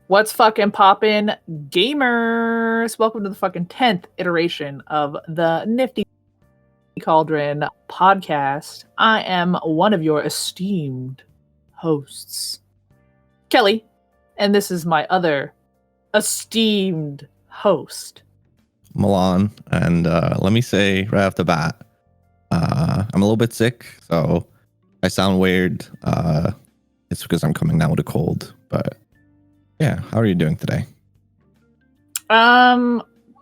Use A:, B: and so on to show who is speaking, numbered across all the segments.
A: What's fucking poppin', gamers? Welcome to the fucking 10th iteration of the Nifty Cauldron podcast. I am one of your esteemed hosts, Kelly, and this is my other esteemed host,
B: Milan. And let me say right off the bat, I'm a little bit sick, so I sound weird. It's because I'm coming down with a cold, but yeah, how are you doing today?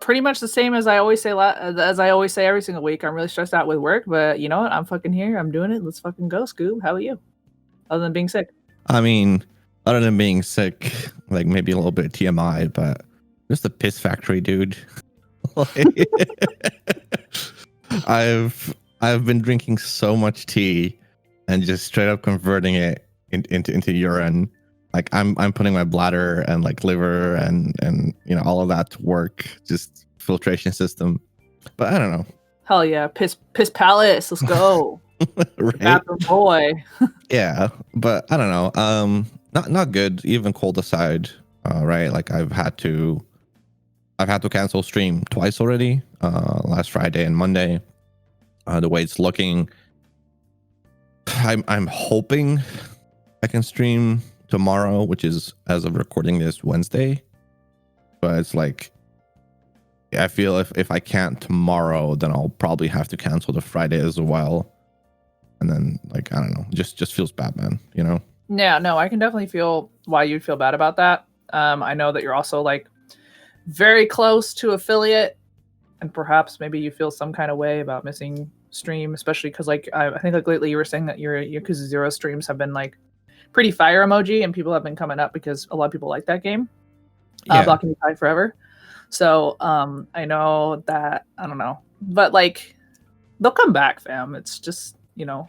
A: Pretty much the same as I always say. As I always say every single week, I'm really stressed out with work, but you know what? I'm fucking here. I'm doing it. Let's fucking go, Scoob. How are you? Other than being sick.
B: I mean, other than being sick, like maybe a little bit of TMI, but just a piss factory, dude. I've been drinking so much tea and just straight up converting it into urine. Like I'm putting my bladder and like liver and you know all of that to work, just filtration system. But I don't know.
A: Hell yeah, piss palace. Let's go.
B: Right?
A: Bathroom boy.
B: Yeah, but I don't know. Not good. Even cold aside, right? Like I've had to cancel stream twice already. Last Friday and Monday. The way it's looking, I'm hoping I can stream tomorrow, which is, as of recording this, Wednesday. But it's like, I feel if I can't tomorrow, then I'll probably have to cancel the Friday as well. And then, like, I don't know, just feels bad, man, you know?
A: Yeah, no, I can definitely feel why you'd feel bad about that. I know that you're also like very close to affiliate, and perhaps maybe you feel some kind of way about missing stream, especially because like I think like lately you were saying that your Yakuza 0 streams have been like pretty fire emoji, and people have been coming up because a lot of people like that game. Blocking the tide forever. So I know that, I don't know, but like they'll come back, fam. It's just, you know,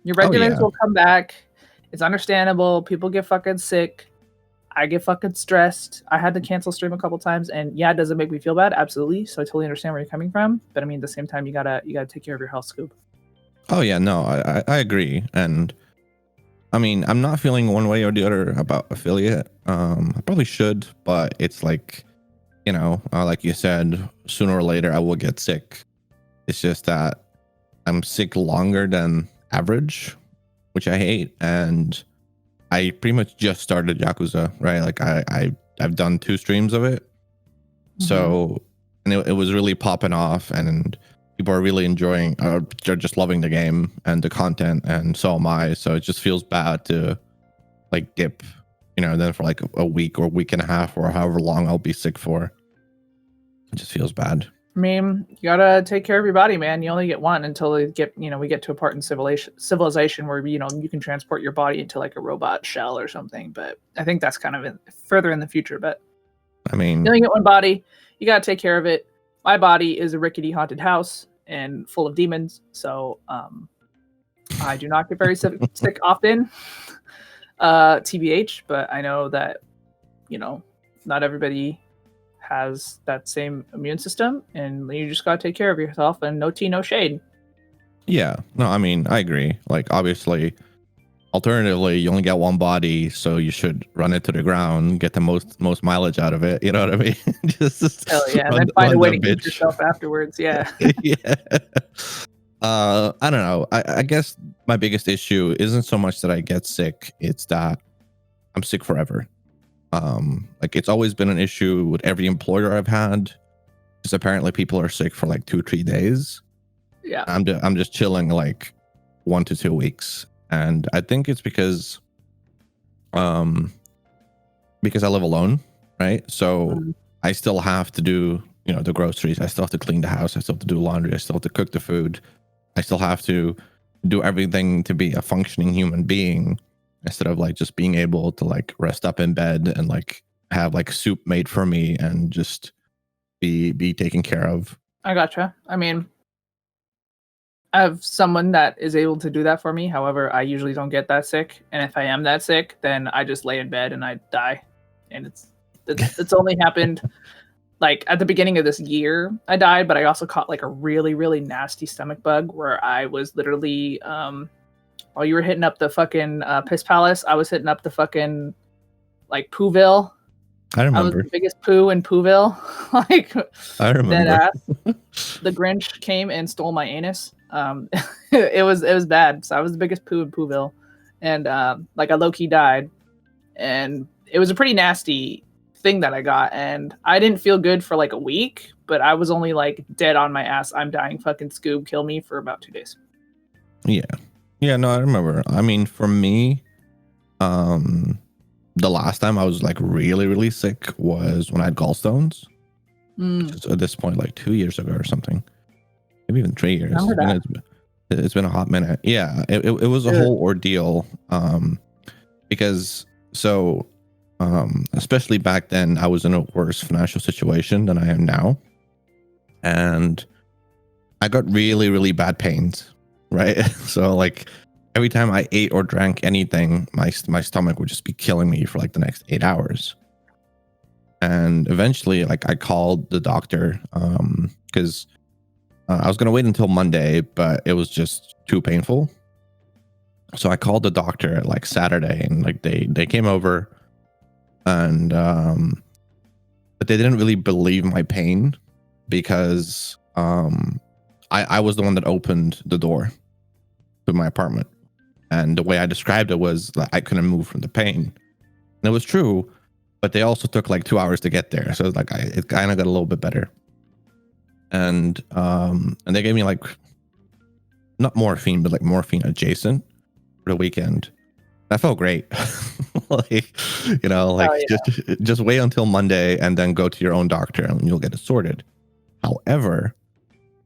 A: your regulars will come back. It's understandable. People get fucking sick. I get fucking stressed. I had to cancel stream a couple times, and yeah, does it make me feel bad? Absolutely. So I totally understand where you're coming from. But I mean, at the same time, you gotta take care of your health, Scoop.
B: Oh yeah, no, I agree. And I mean, I'm not feeling one way or the other about affiliate. I probably should, but it's like, you know, like you said, sooner or later I will get sick. It's just that I'm sick longer than average, which I hate. And I pretty much just started Yakuza, right? Like I've done 2 streams of it. Mm-hmm. So, and it was really popping off, and people are really enjoying, they're just loving the game and the content, and so am I. So it just feels bad to like dip, you know, then for like a week or week and a half or however long I'll be sick for. It just feels bad.
A: I mean, you gotta take care of your body, man. You only get one until we get to a part in civilization where, you know, you can transport your body into like a robot shell or something. But I think that's kind of further in the future. But
B: I mean,
A: you only get one body. You gotta take care of it. My body is a rickety haunted house and full of demons, so I do not get very sick often, TBH. But I know that, you know, not everybody has that same immune system, and you just gotta take care of yourself. And no tea, no shade.
B: Yeah, no, I mean, I agree. Like, obviously, alternatively, you only get one body, so you should run it to the ground, get the most mileage out of it. You know what I mean?
A: Just hell yeah, and then find a way to keep yourself afterwards. Yeah.
B: Yeah. I don't know. I guess my biggest issue isn't so much that I get sick; it's that I'm sick forever. Like it's always been an issue with every employer I've had, because apparently people are sick for like 2-3 days.
A: Yeah.
B: I'm just chilling like 1 to 2 weeks. And I think it's because I live alone, right? So I still have to do, you know, the groceries. I still have to clean the house. I still have to do laundry. I still have to cook the food. I still have to do everything to be a functioning human being, instead of like just being able to like rest up in bed and like have like soup made for me and just be taken care of.
A: I gotcha. I mean, I have someone that is able to do that for me. However, I usually don't get that sick. And if I am that sick, then I just lay in bed and I die. And it's only happened like at the beginning of this year I died, but I also caught like a really, really nasty stomach bug where I was literally, while you were hitting up the fucking Piss Palace, I was hitting up the fucking like Pooville
B: I
A: I was
B: remember.
A: the biggest poo in Pooville. Like,
B: I remember.
A: dead ass. The Grinch came and stole my anus. It was bad. So I was the biggest poo in Pooville, and like I low key died, and it was a pretty nasty thing that I got, and I didn't feel good for like a week, but I was only like dead on my ass. I'm dying, fucking Scoob, kill me for about 2 days.
B: Yeah, no, I remember. I mean, for me, the last time I was like really, really sick was when I had gallstones. Which is at this point like 2 years ago or something, maybe even 3 years. It's been a hot minute. Yeah, it was a whole ordeal. Because so, especially back then, I was in a worse financial situation than I am now, and I got really, really bad pains. Right, so like every time I ate or drank anything, my stomach would just be killing me for like the next 8 hours. And eventually, like I called the doctor because I was gonna wait until Monday, but it was just too painful. So I called the doctor at like Saturday, and like they came over, and but they didn't really believe my pain because I was the one that opened the door to my apartment, and the way I described it was that I couldn't move from the pain, and it was true. But they also took like 2 hours to get there, so like it kind of got a little bit better. And they gave me like not morphine, but like morphine adjacent for the weekend. That felt great. Like, you know, like just wait until Monday and then go to your own doctor and you'll get it sorted. However,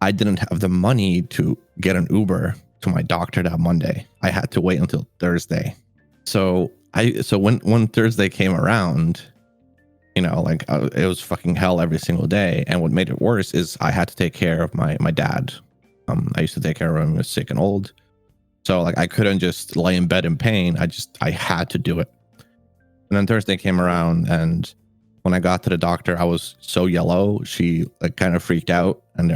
B: I didn't have the money to get an Uber to my doctor that Monday. I had to wait until Thursday. So when Thursday came around, you know, like it was fucking hell every single day. And what made it worse is I had to take care of my dad. I used to take care of him when he was sick and old. So like I couldn't just lay in bed in pain. I had to do it. And then Thursday came around, and when I got to the doctor, I was so yellow. She like kind of freaked out, and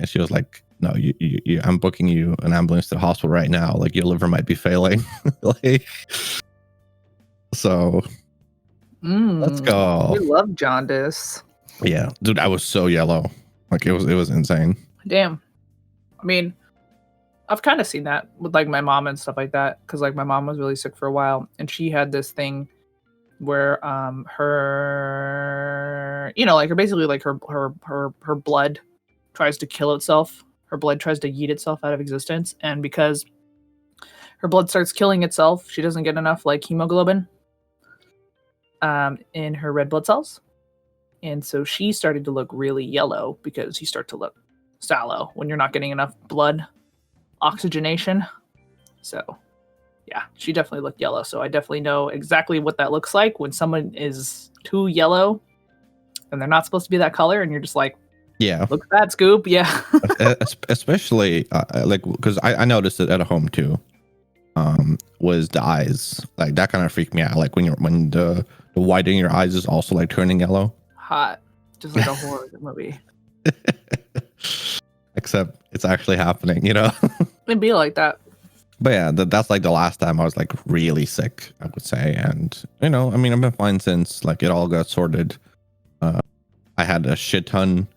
B: she was like, "No, you I'm booking you an ambulance to the hospital right now. Like your liver might be failing." Like, so let's go.
A: We love jaundice.
B: Yeah, dude, I was so yellow. Like it was insane.
A: Damn. I mean, I've kind of seen that with like my mom and stuff like that, because like my mom was really sick for a while, and she had this thing where her, you know, like her basically like her blood tries to kill itself. Her blood tries to yeet itself out of existence, and because her blood starts killing itself, she doesn't get enough like hemoglobin in her red blood cells, and so she started to look really yellow because you start to look sallow when you're not getting enough blood oxygenation. So yeah, she definitely looked yellow. So I definitely know exactly what that looks like when someone is too yellow and they're not supposed to be that color, and you're just like,
B: yeah,
A: look at that, Scoop. Yeah.
B: Especially like because I noticed it at home too. Was the eyes, like that kind of freaked me out, like when the white in your eyes is also like turning yellow.
A: Hot, just like a horror movie.
B: Except it's actually happening, you know.
A: It'd be like that.
B: But yeah, that's like the last time I was like really sick, I would say. And you know, I mean, I've been fine since. Like it all got sorted. I had a shit ton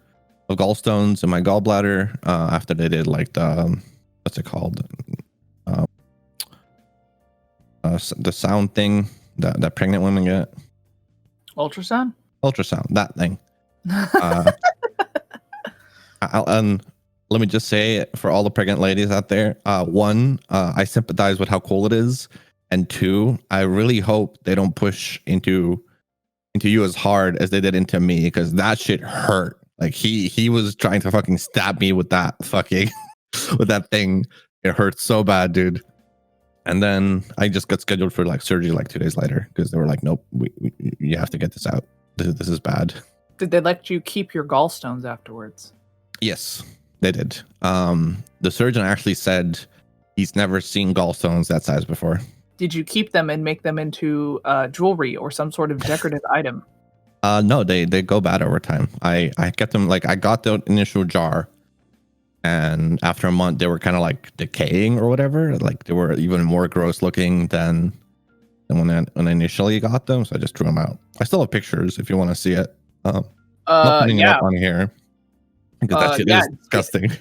B: of gallstones in my gallbladder after they did like the what's it called, the sound thing that pregnant women get.
A: Ultrasound,
B: that thing. Let me just say, for all the pregnant ladies out there, one, I sympathize with how cool it is, and two, I really hope they don't push into you as hard as they did into me, because that shit hurt. Like he was trying to fucking stab me with that fucking with that thing. It hurt so bad, dude. And then I just got scheduled for like surgery like 2 days later because they were like, nope, you have to get this out. This is bad.
A: Did they let you keep your gallstones afterwards?
B: Yes, they did. The surgeon actually said he's never seen gallstones that size before.
A: Did you keep them and make them into jewelry or some sort of decorative item?
B: No, they go bad over time. I kept them, like I got the initial jar, and after a month they were kind of like decaying or whatever. Like they were even more gross looking than than when I initially got them, so I just threw them out. I still have pictures if you want to see it. I'm not putting it up on here because that shit is disgusting.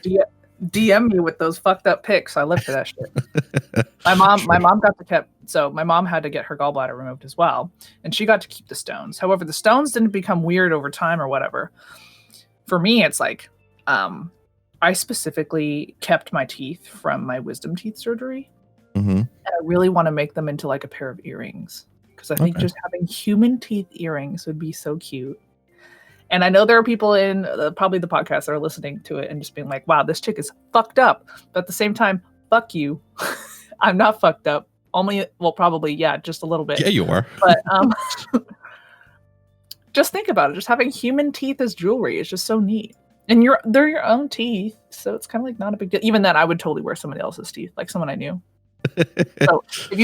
A: DM me with those fucked up pics. I live for that shit. My mom got to my mom had to get her gallbladder removed as well, and she got to keep the stones. However, the stones didn't become weird over time or whatever. For me, it's like I specifically kept my teeth from my wisdom teeth surgery, and I really want to make them into like a pair of earrings because I think just having human teeth earrings would be so cute. And I know there are people in probably the podcast that are listening to it and just being like, wow, this chick is fucked up. But at the same time, fuck you. I'm not fucked up. Probably, yeah, just a little bit.
B: Yeah, you are.
A: But just think about it. Just having human teeth as jewelry is just so neat. And they're your own teeth. So it's kind of like not a big deal. Even then, I would totally wear somebody else's teeth, like someone I knew. So if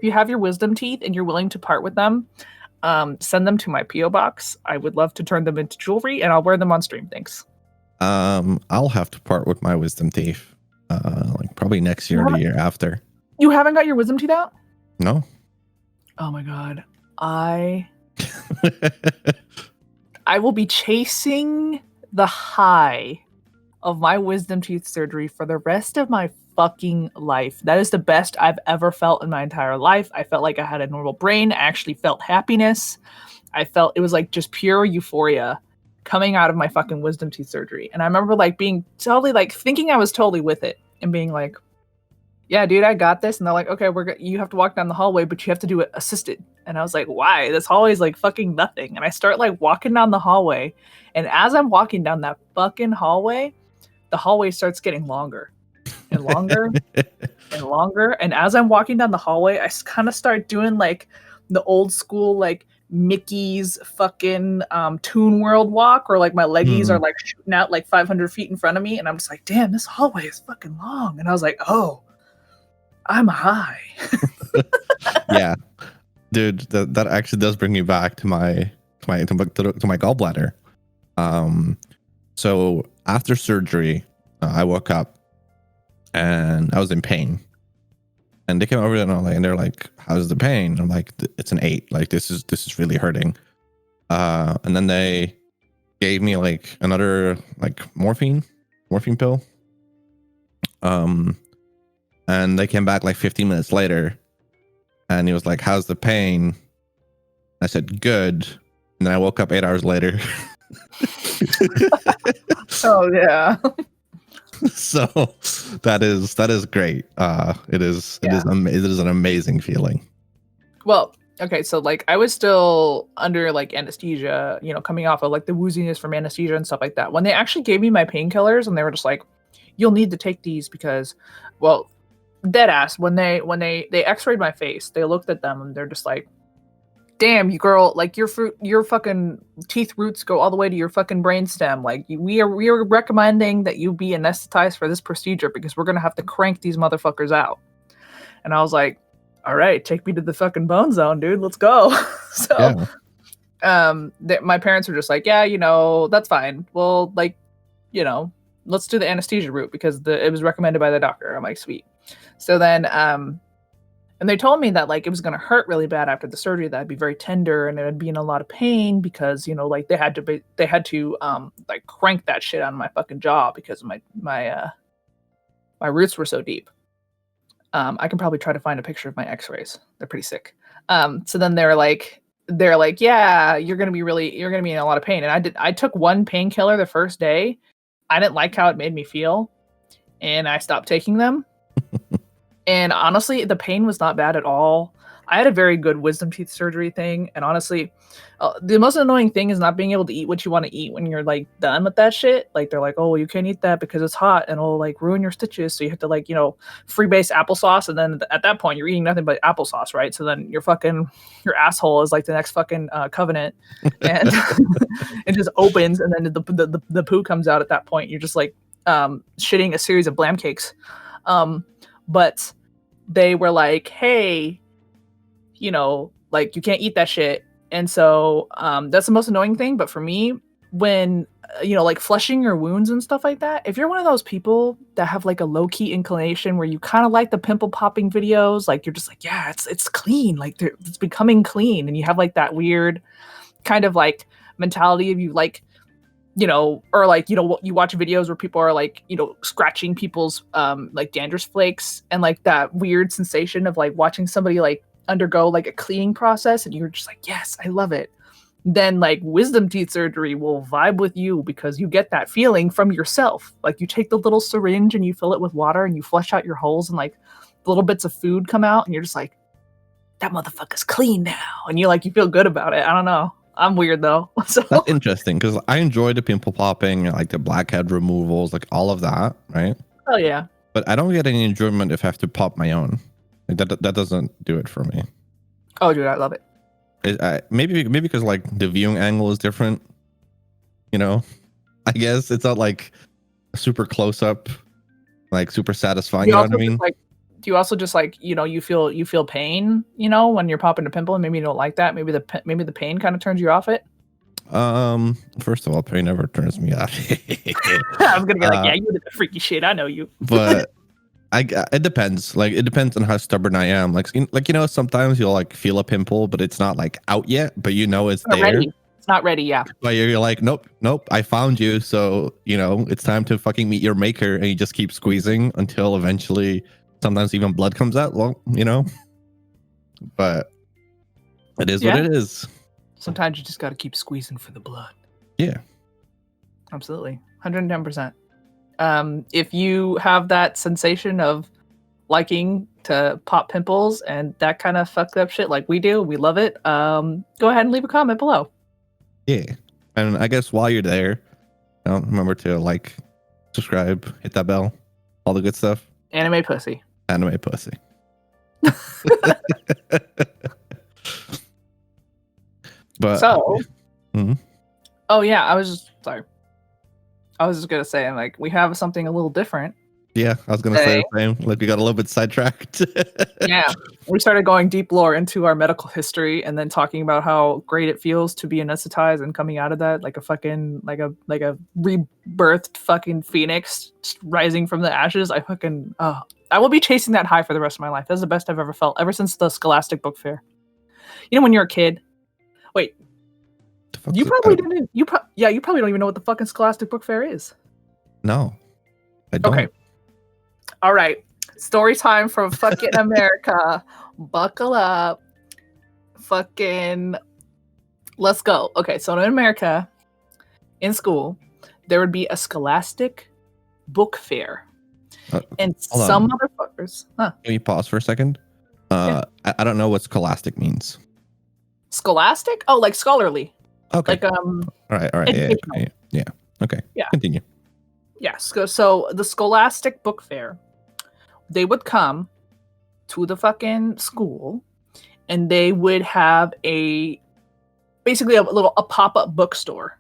A: you have your wisdom teeth and you're willing to part with them, send them to my P.O. box. I would love to turn them into jewelry, and I'll wear them on stream. Thanks.
B: I'll have to part with my wisdom teeth, like probably next year or the year after.
A: You haven't got your wisdom teeth out?
B: No.
A: Oh my god, I will be chasing the high of my wisdom teeth surgery for the rest of my fucking life. That is the best I've ever felt in my entire life. I felt like I had a normal brain. I actually felt happiness. I felt it was like just pure euphoria coming out of my fucking wisdom teeth surgery. And I remember like being totally like thinking I was totally with it and being like, yeah, dude, I got this. And they're like, okay, you have to walk down the hallway, but you have to do it assisted. And I was like, why? This hallway is like fucking nothing. And I start like walking down the hallway. And as I'm walking down that fucking hallway, the hallway starts getting longer and longer and longer. And as I'm walking down the hallway, I kind of start doing like the old school, like Mickey's fucking Toon World walk, or like my leggies are like shooting out like 500 feet in front of me. And I'm just like, damn, this hallway is fucking long. And I was like, oh, I'm high.
B: Yeah, dude, that actually does bring me back to my gallbladder. So after surgery, I woke up and I was in pain, and they came over and they're like, how's the pain? I'm like, it's an 8. Like this is really hurting. And then they gave me like another like morphine pill. And they came back like 15 minutes later, and he was like, how's the pain? I said, good. And then I woke up 8 hours later.
A: Oh yeah.
B: So that is great. It is an amazing feeling.
A: Well, okay, so like I was still under like anesthesia, coming off of like the wooziness from anesthesia and stuff like that. When they actually gave me my painkillers, and they were just like, you'll need to take these because, well, dead ass, when they x-rayed my face, they looked at them and they're just like, damn, you girl, like your fucking teeth roots go all the way to your fucking brainstem. Like we are recommending that you be anesthetized for this procedure because we're gonna have to crank these motherfuckers out. And I was like, all right, take me to the fucking bone zone, dude. Let's go. So my parents were just like, yeah, that's fine. Well, like, let's do the anesthesia route because it was recommended by the doctor. I'm like, sweet. So then and they told me that like it was going to hurt really bad after the surgery, that I'd be very tender and it would be in a lot of pain because like they had to like crank that shit out of my fucking jaw because my roots were so deep. I can probably try to find a picture of my x-rays. They're pretty sick. So then they're like, yeah, you're going to be in a lot of pain. And I took one painkiller the first day. I didn't like how it made me feel, and I stopped taking them. And honestly, the pain was not bad at all. I had a very good wisdom teeth surgery thing. And honestly, the most annoying thing is not being able to eat what you want to eat when you're like done with that shit. Like they're like, oh, well, you can't eat that because it's hot and it'll like ruin your stitches. So you have to like, freebase applesauce. And then at that point you're eating nothing but applesauce, right? So then your asshole is like the next fucking covenant and it just opens. And then the poo comes out at that point. You're just like shitting a series of blam cakes. But they were like, hey, like you can't eat that shit. And so that's the most annoying thing. But for me, when like flushing your wounds and stuff like that, if you're one of those people that have like a low-key inclination where you kind of like the pimple popping videos, like you're just like, yeah, it's clean, like it's becoming clean, and you have like that weird kind of like mentality of you like, or like, you watch videos where people are like, scratching people's like dandruff flakes, and like that weird sensation of like watching somebody like undergo like a cleaning process, and you're just like, yes, I love it. Then like wisdom teeth surgery will vibe with you because you get that feeling from yourself. Like you take the little syringe and you fill it with water and you flush out your holes, and like little bits of food come out, and you're just like, that motherfucker's clean now. And you feel good about it. I don't know. I'm weird though. So
B: that's interesting because I enjoy the pimple popping, like the blackhead removals, like all of that, right?
A: Oh yeah.
B: But I don't get any enjoyment if I have to pop my own. Like that doesn't do it for me.
A: Oh dude, I love it.
B: Maybe because like the viewing angle is different, I guess it's not like super close up, like super satisfying. You know what I mean?
A: Do you also just like you feel pain when you're popping a pimple, and maybe you don't like that? Maybe the pain kind of turns you off it.
B: First of all, pain never turns me off.
A: I was gonna be like, yeah, you did the freaky shit. I know you.
B: But it depends. Like it depends on how stubborn I am. Like sometimes you'll like feel a pimple, but it's not like out yet. But it's there.
A: Ready. It's not ready. Yeah.
B: But you're like, nope. I found you. So it's time to fucking meet your maker, and you just keep squeezing until eventually, sometimes even blood comes out. Well, but it is what it is.
A: Sometimes you just got to keep squeezing for the blood.
B: Yeah.
A: Absolutely, 110%. If you have that sensation of liking to pop pimples and that kind of fucked up shit like we do, we love it. Go ahead and leave a comment below.
B: Yeah, and I guess while you're there, remember to like, subscribe, hit that bell, all the good stuff.
A: Anime pussy.
B: But
A: so,
B: mm-hmm.
A: Oh yeah, I was just gonna say, like, we have something a little different.
B: Yeah, I was gonna say the same. Like we got a little bit sidetracked.
A: Yeah, we started going deep lore into our medical history, and then talking about how great it feels to be anesthetized and coming out of that like a fucking like a rebirthed fucking phoenix rising from the ashes. I will be chasing that high for the rest of my life. That's the best I've ever felt ever since the Scholastic Book Fair. When you're a kid. Wait. You probably didn't. You probably don't even know what the fucking Scholastic Book Fair is.
B: No, I don't.
A: Okay. All right. Story time from fucking America. Buckle up. Fucking. Let's go. Okay, so in America, in school, there would be a Scholastic Book Fair, and some motherfuckers.
B: Can you pause for a second? Yeah. I don't know what Scholastic means.
A: Scholastic? Oh, like scholarly.
B: Okay.
A: Like
B: All right. Yeah. Okay.
A: Yeah.
B: Continue.
A: Yeah. So the Scholastic Book Fair, they would come to the fucking school, and they would have basically a pop-up bookstore,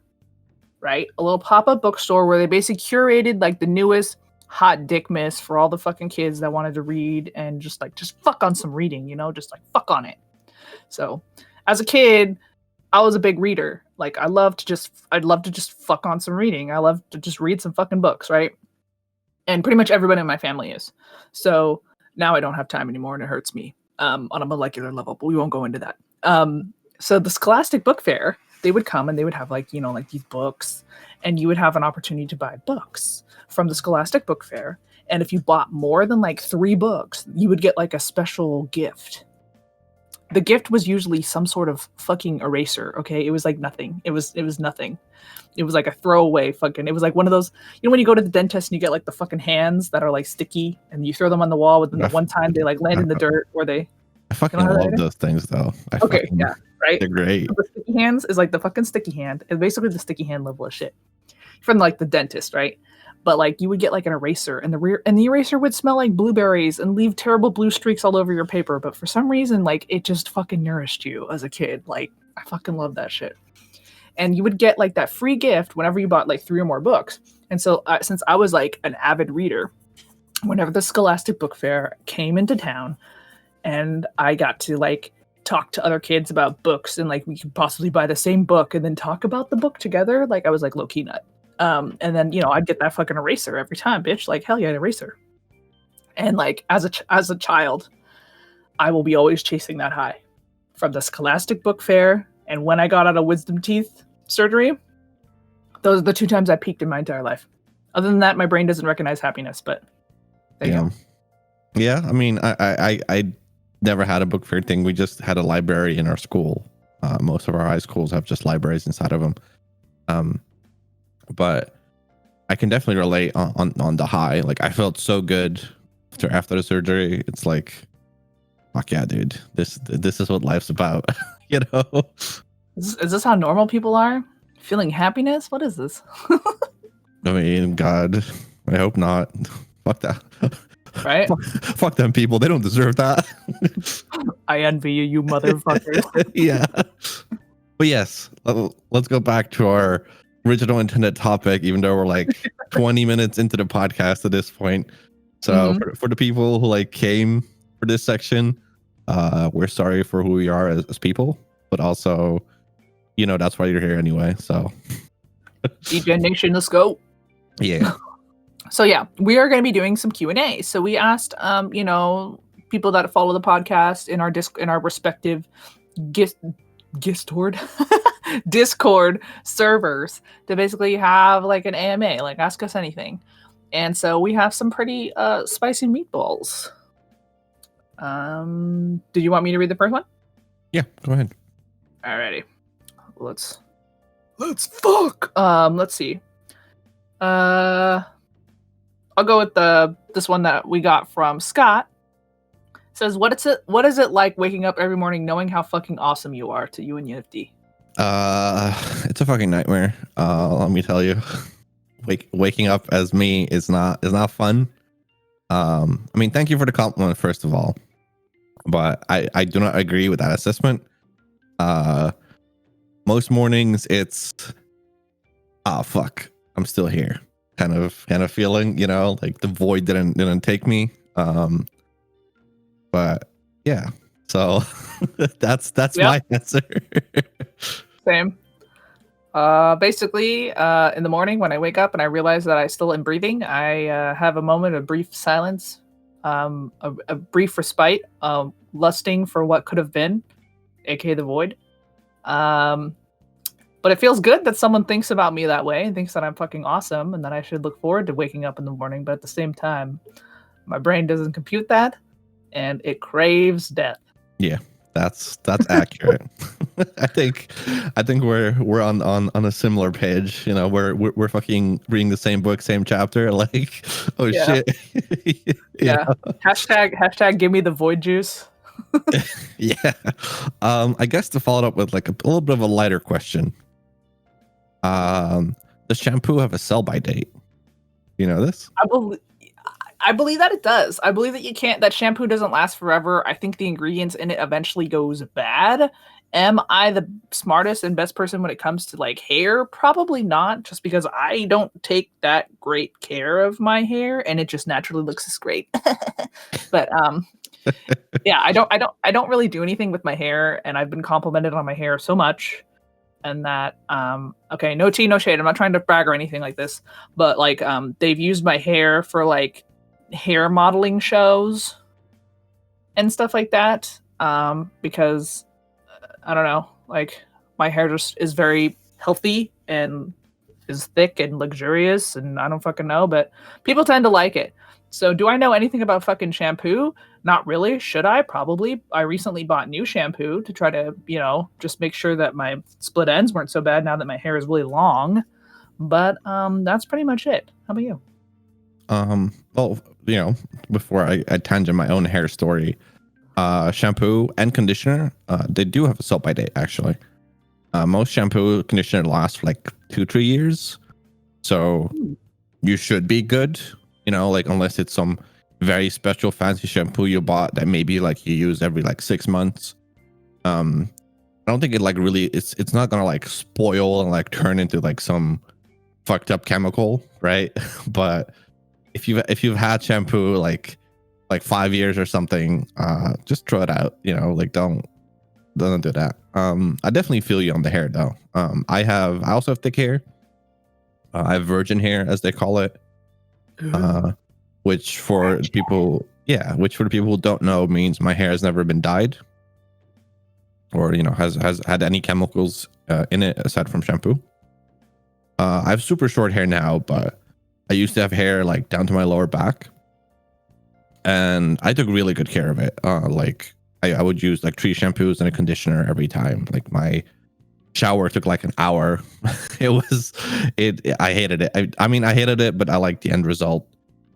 A: right? A little pop-up bookstore where they basically curated like the newest hot dick miss for all the fucking kids that wanted to read and just fuck on some reading, just like fuck on it. So as a kid, I was a big reader. Like I'd love to just fuck on some reading. I love to just read some fucking books, right? And pretty much everybody in my family is. So now I don't have time anymore, and it hurts me on a molecular level, but we won't go into that. So the Scholastic Book Fair, they would come and they would have like these books, and you would have an opportunity to buy books from the Scholastic Book Fair. And if you bought more than like 3 books, you would get like a special gift. The gift was usually some sort of fucking eraser. Okay, it was like nothing. It was nothing. It was like a throwaway fucking. It was like one of those. When you go to the dentist and you get like the fucking hands that are like sticky, and you throw them on the wall, but then the one time they like land in the dirt, or they.
B: I fucking love those things though.
A: Yeah, right.
B: They're great.
A: So the sticky hands is like the fucking sticky hand. It's basically the sticky hand level of shit from like the dentist, right? But like you would get like an eraser, and the eraser would smell like blueberries and leave terrible blue streaks all over your paper. But for some reason, like it just fucking nourished you as a kid. Like I fucking love that shit. And you would get like that free gift whenever you bought like 3 or more books. And so since I was like an avid reader, whenever the Scholastic Book Fair came into town, and I got to like talk to other kids about books, and like we could possibly buy the same book and then talk about the book together, like I was like low-key nut. And then, you know, I'd get that fucking eraser every time, bitch. Like, hell yeah, an eraser. And like, as a child, I will be always chasing that high from the Scholastic book fair. And when I got out of wisdom teeth surgery, those are the 2 times I peaked in my entire life. Other than that, my brain doesn't recognize happiness, but there you go.
B: Yeah, I mean, I never had a book fair thing. We just had a library in our school. Most of our high schools have just libraries inside of them. But I can definitely relate on the high. Like, I felt so good after the surgery. It's like, fuck yeah, dude. This is what life's about. You know?
A: Is this how normal people are? Feeling happiness? What is this?
B: I mean, God, I hope not. Fuck that.
A: Right?
B: Fuck them people. They don't deserve that.
A: I envy you, you motherfuckers.
B: Yeah. But yes, let's go back to our original intended topic, even though we're like 20 minutes into the podcast at this point. So for the people who like came for this section, we're sorry for who we are as people, but also, you know, that's why you're here anyway. So
A: DJ Nation, let's go.
B: Yeah.
A: So yeah, we are going to be doing some Q&A. So we asked, you know, people that follow the podcast in our respective Discord servers to basically have like an AMA, like ask us anything. And so we have some pretty spicy meatballs. Do you want me to read the first one?
B: Yeah, go ahead.
A: Alrighty. Let's fuck. Let's see. I'll go with this one that we got from Scott. It says, what is it like waking up every morning knowing how fucking awesome you are? To you and Nifty.
B: It's a fucking nightmare. Let me tell you. Waking up as me is not fun. I mean, thank you for the compliment, first of all. But I do not agree with that assessment. Most mornings it's fuck, I'm still here. Kind of feeling, you know, like the void didn't take me. But yeah. So that's my answer.
A: Same. Basically, in the morning when I wake up and I realize that I still am breathing, I have a moment of brief silence, a brief respite, lusting for what could have been, aka the void. But it feels good that someone thinks about me that way and thinks that I'm fucking awesome and that I should look forward to waking up in the morning. But at the same time, my brain doesn't compute that, and it craves death.
B: Yeah, that's accurate. I think we're on a similar page. You know, we're fucking reading the same book, same chapter. Like, oh shit.
A: Yeah. Hashtag give me the void juice.
B: Yeah. I guess to follow up with like a little bit of a lighter question. Does shampoo have a sell-by date? You know this?
A: I believe that it does. I believe that shampoo doesn't last forever. I think the ingredients in it eventually goes bad. Am I the smartest and best person when it comes to like hair? Probably not, just because I don't take that great care of my hair and it just naturally looks as great. But yeah, I don't really do anything with my hair, and I've been complimented on my hair so much. And that okay, no tea, no shade. I'm not trying to brag or anything like this, but like they've used my hair for like hair modeling shows and stuff like that. Because I don't know, like my hair just is very healthy and is thick and luxurious, and I don't fucking know, but people tend to like it. So do I know anything about fucking shampoo? Not really. Should I? Probably. I recently bought new shampoo to try to, you know, just make sure that my split ends weren't so bad now that my hair is really long. But that's pretty much it. How about you?
B: Well, you know, before I tangent my own hair story, shampoo and conditioner, they do have a sell-by date actually. Most shampoo conditioner lasts for like 2-3 years. So you should be good. You know, like unless it's some very special fancy shampoo you bought that maybe like you use every like 6 months. I don't think it like really it's not gonna like spoil and like turn into like some fucked up chemical, right? But if you've had shampoo like 5 years or something, just throw it out. You know, like don't do that. I definitely feel you on the hair though. I also have thick hair. I have virgin hair, as they call it, which for people who don't know means my hair has never been dyed, or has had any chemicals in it aside from shampoo. I have super short hair now, but I used to have hair like down to my lower back, and I took really good care of it. Like I would use like 3 shampoos and a conditioner every time. Like my shower took like an hour. I hated it. I mean, I hated it, but I liked the end result.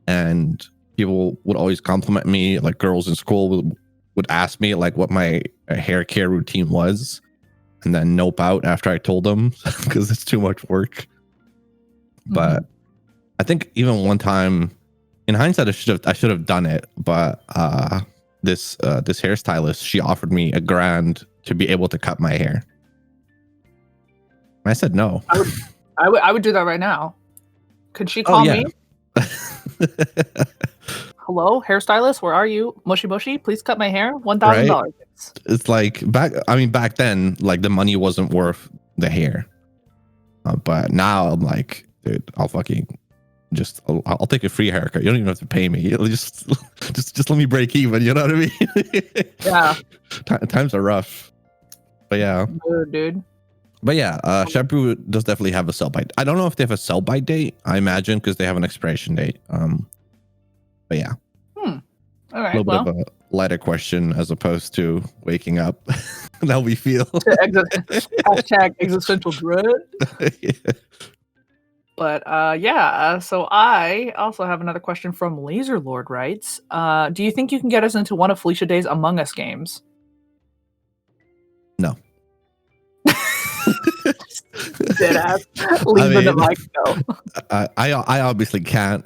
B: And people would always compliment me. Like girls in school would ask me like what my hair care routine was, and then nope out after I told them because it's too much work. But I think even one time, in hindsight, I should have done it. But this hairstylist, she offered me $1,000 to be able to cut my hair. I said no.
A: I would do that right now. Could she call me? Hello, hairstylist, where are you? Mushy, please cut my hair. $1,000.
B: Right? It's like back then, like the money wasn't worth the hair. But now I'm like, dude, I'll take a free haircut. You don't even have to pay me. Just let me break even. You know what I mean?
A: Yeah.
B: Times are rough. But yeah.
A: Dude.
B: But yeah, Shampoo does definitely have a sell by. I don't know if they have a sell by date. I imagine because they have an expiration date. But yeah.
A: All right.
B: A little bit of a lighter question as opposed to waking up and how we feel.
A: Hashtag existential dread.
B: Yeah.
A: But so I also have another question from Laser Lord writes, do you think you can get us into one of Felicia Day's Among Us games?
B: No.
A: Dead ass. Leave the mic go.
B: I obviously can't.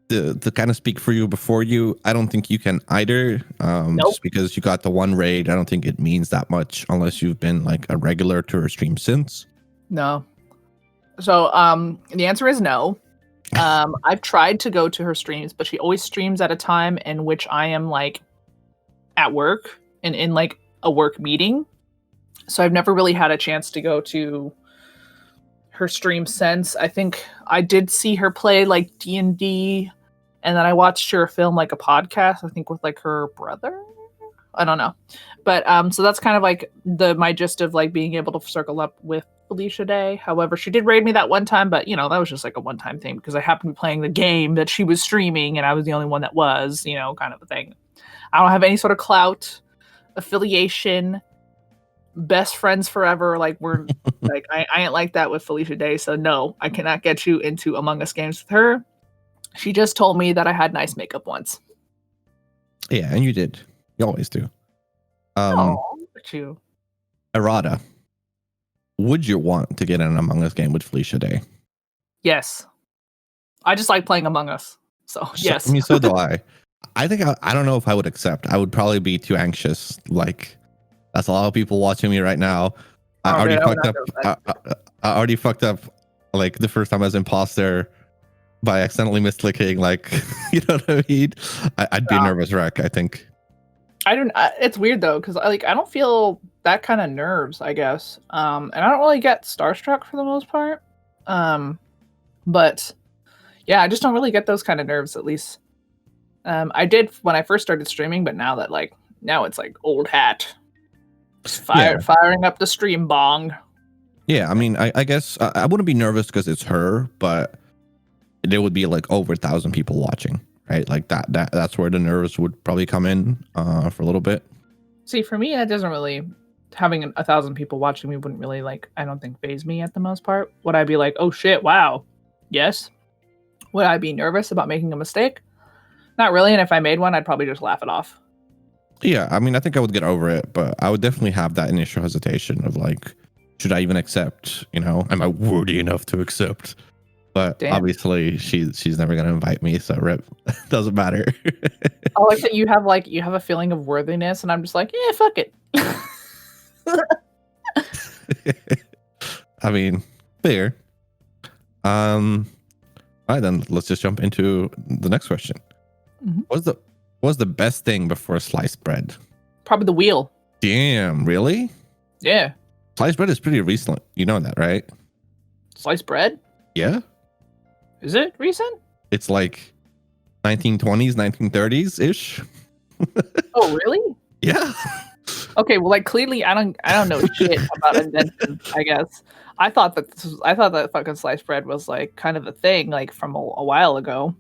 B: To kind of speak for you before you, I don't think you can either. Nope. Just because you got the one raid, I don't think it means that much unless you've been like a regular to her stream since.
A: No. So the answer is no. I've tried to go to her streams, but she always streams at a time in which I am like at work and in like a work meeting. So I've never really had a chance to go to her stream since. I think I did see her play like D&D, and then I watched her film like a podcast, I think with like her brother. I don't know. But so that's kind of like my gist of like being able to circle up with Felicia Day. However, she did raid me that one time, but that was just like a one-time thing because I happened to be playing the game that she was streaming and I was the only one that was, kind of a thing. I don't have any sort of clout, affiliation, best friends forever. Like we're like I ain't like that with Felicia Day, so no, I cannot get you into Among Us games with her. She just told me that I had nice makeup once.
B: Yeah, and you did. You always do.
A: But you.
B: Errata, would you want to get in an Among Us game with Felicia Day?
A: Yes. I just like playing Among Us. So yes.
B: I mean, so do I. I think I don't know if I would accept. I would probably be too anxious. Like that's a lot of people watching me right now. I already fucked up like the first time I was imposter by accidentally misclicking. Like, you know what I mean? I'd be a nervous wreck, I think.
A: It's weird though, because I don't feel that kind of nerves, I guess. And I don't really get starstruck for the most part. But yeah, I just don't really get those kind of nerves, at least. I did when I first started streaming, but now it's like old hat. Just firing up the stream bong.
B: Yeah, I mean, I guess I wouldn't be nervous because it's her, but there would be like over 1,000 people watching, right? Like that's where the nerves would probably come in for a little bit.
A: See, for me, that doesn't really, having 1,000 people watching me wouldn't really I don't think faze me at the most part. Would I be like, oh shit, wow, yes? Would I be nervous about making a mistake? Not really, and if I made one, I'd probably just laugh it off.
B: Yeah, I mean, I think I would get over it, but I would definitely have that initial hesitation of like, should I even accept? Am I worthy enough to accept? But obviously, she's never gonna invite me, so rip. Doesn't matter.
A: I like that you have a feeling of worthiness, and I'm just like, yeah, fuck it.
B: I mean, fair. All right, then let's just jump into the next question.
A: Mm-hmm.
B: What's the best thing before sliced bread?
A: Probably the wheel.
B: Damn, really?
A: Yeah.
B: Sliced bread is pretty recent. You know that, right?
A: Sliced bread?
B: Yeah.
A: Is it recent?
B: It's like 1920s, 1930s ish.
A: Oh, really?
B: Yeah.
A: Okay, well, like clearly, I don't know shit about inventions. I guess I thought that fucking sliced bread was like kind of a thing, like from a while ago.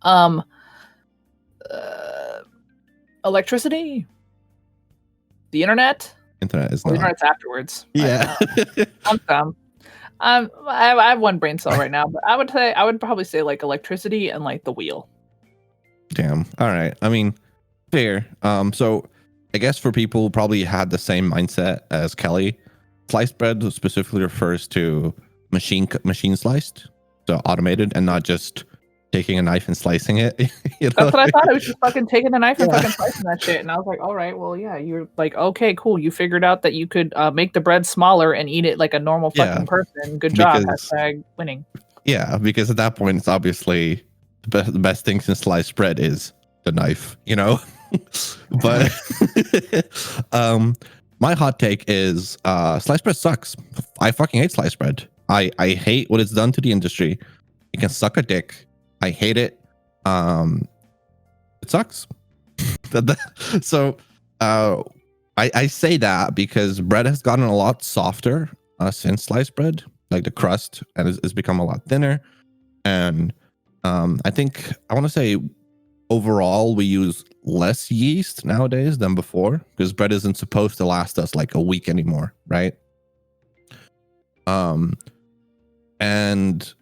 A: Um, uh, electricity, the internet.
B: Internet is
A: Well, the
B: not.
A: internet's afterwards.
B: Yeah.
A: I'm dumb. I have one brain cell right now, but I would probably say like electricity and like the wheel.
B: Damn. All right. I mean, fair. So I guess for people who probably had the same mindset as Kelly, sliced bread specifically refers to machine sliced, so automated, and not just taking a knife and slicing it. You know?
A: That's what I thought. I was just fucking taking the knife and fucking slicing that shit. And I was like, all right, well, yeah, you're like, okay, cool. You figured out that you could make the bread smaller and eat it like a normal fucking person. Good job. Hashtag winning. Yeah,
B: because at that point, it's obviously the best thing since sliced bread is the knife, you know? But my hot take is sliced bread sucks. I fucking hate sliced bread. I hate what it's done to the industry. It can suck a dick. I hate it. It sucks. So I say that because bread has gotten a lot softer since sliced bread. Like the crust and it's become a lot thinner. And I think I want to say overall we use less yeast nowadays than before because bread isn't supposed to last us like a week anymore, right? And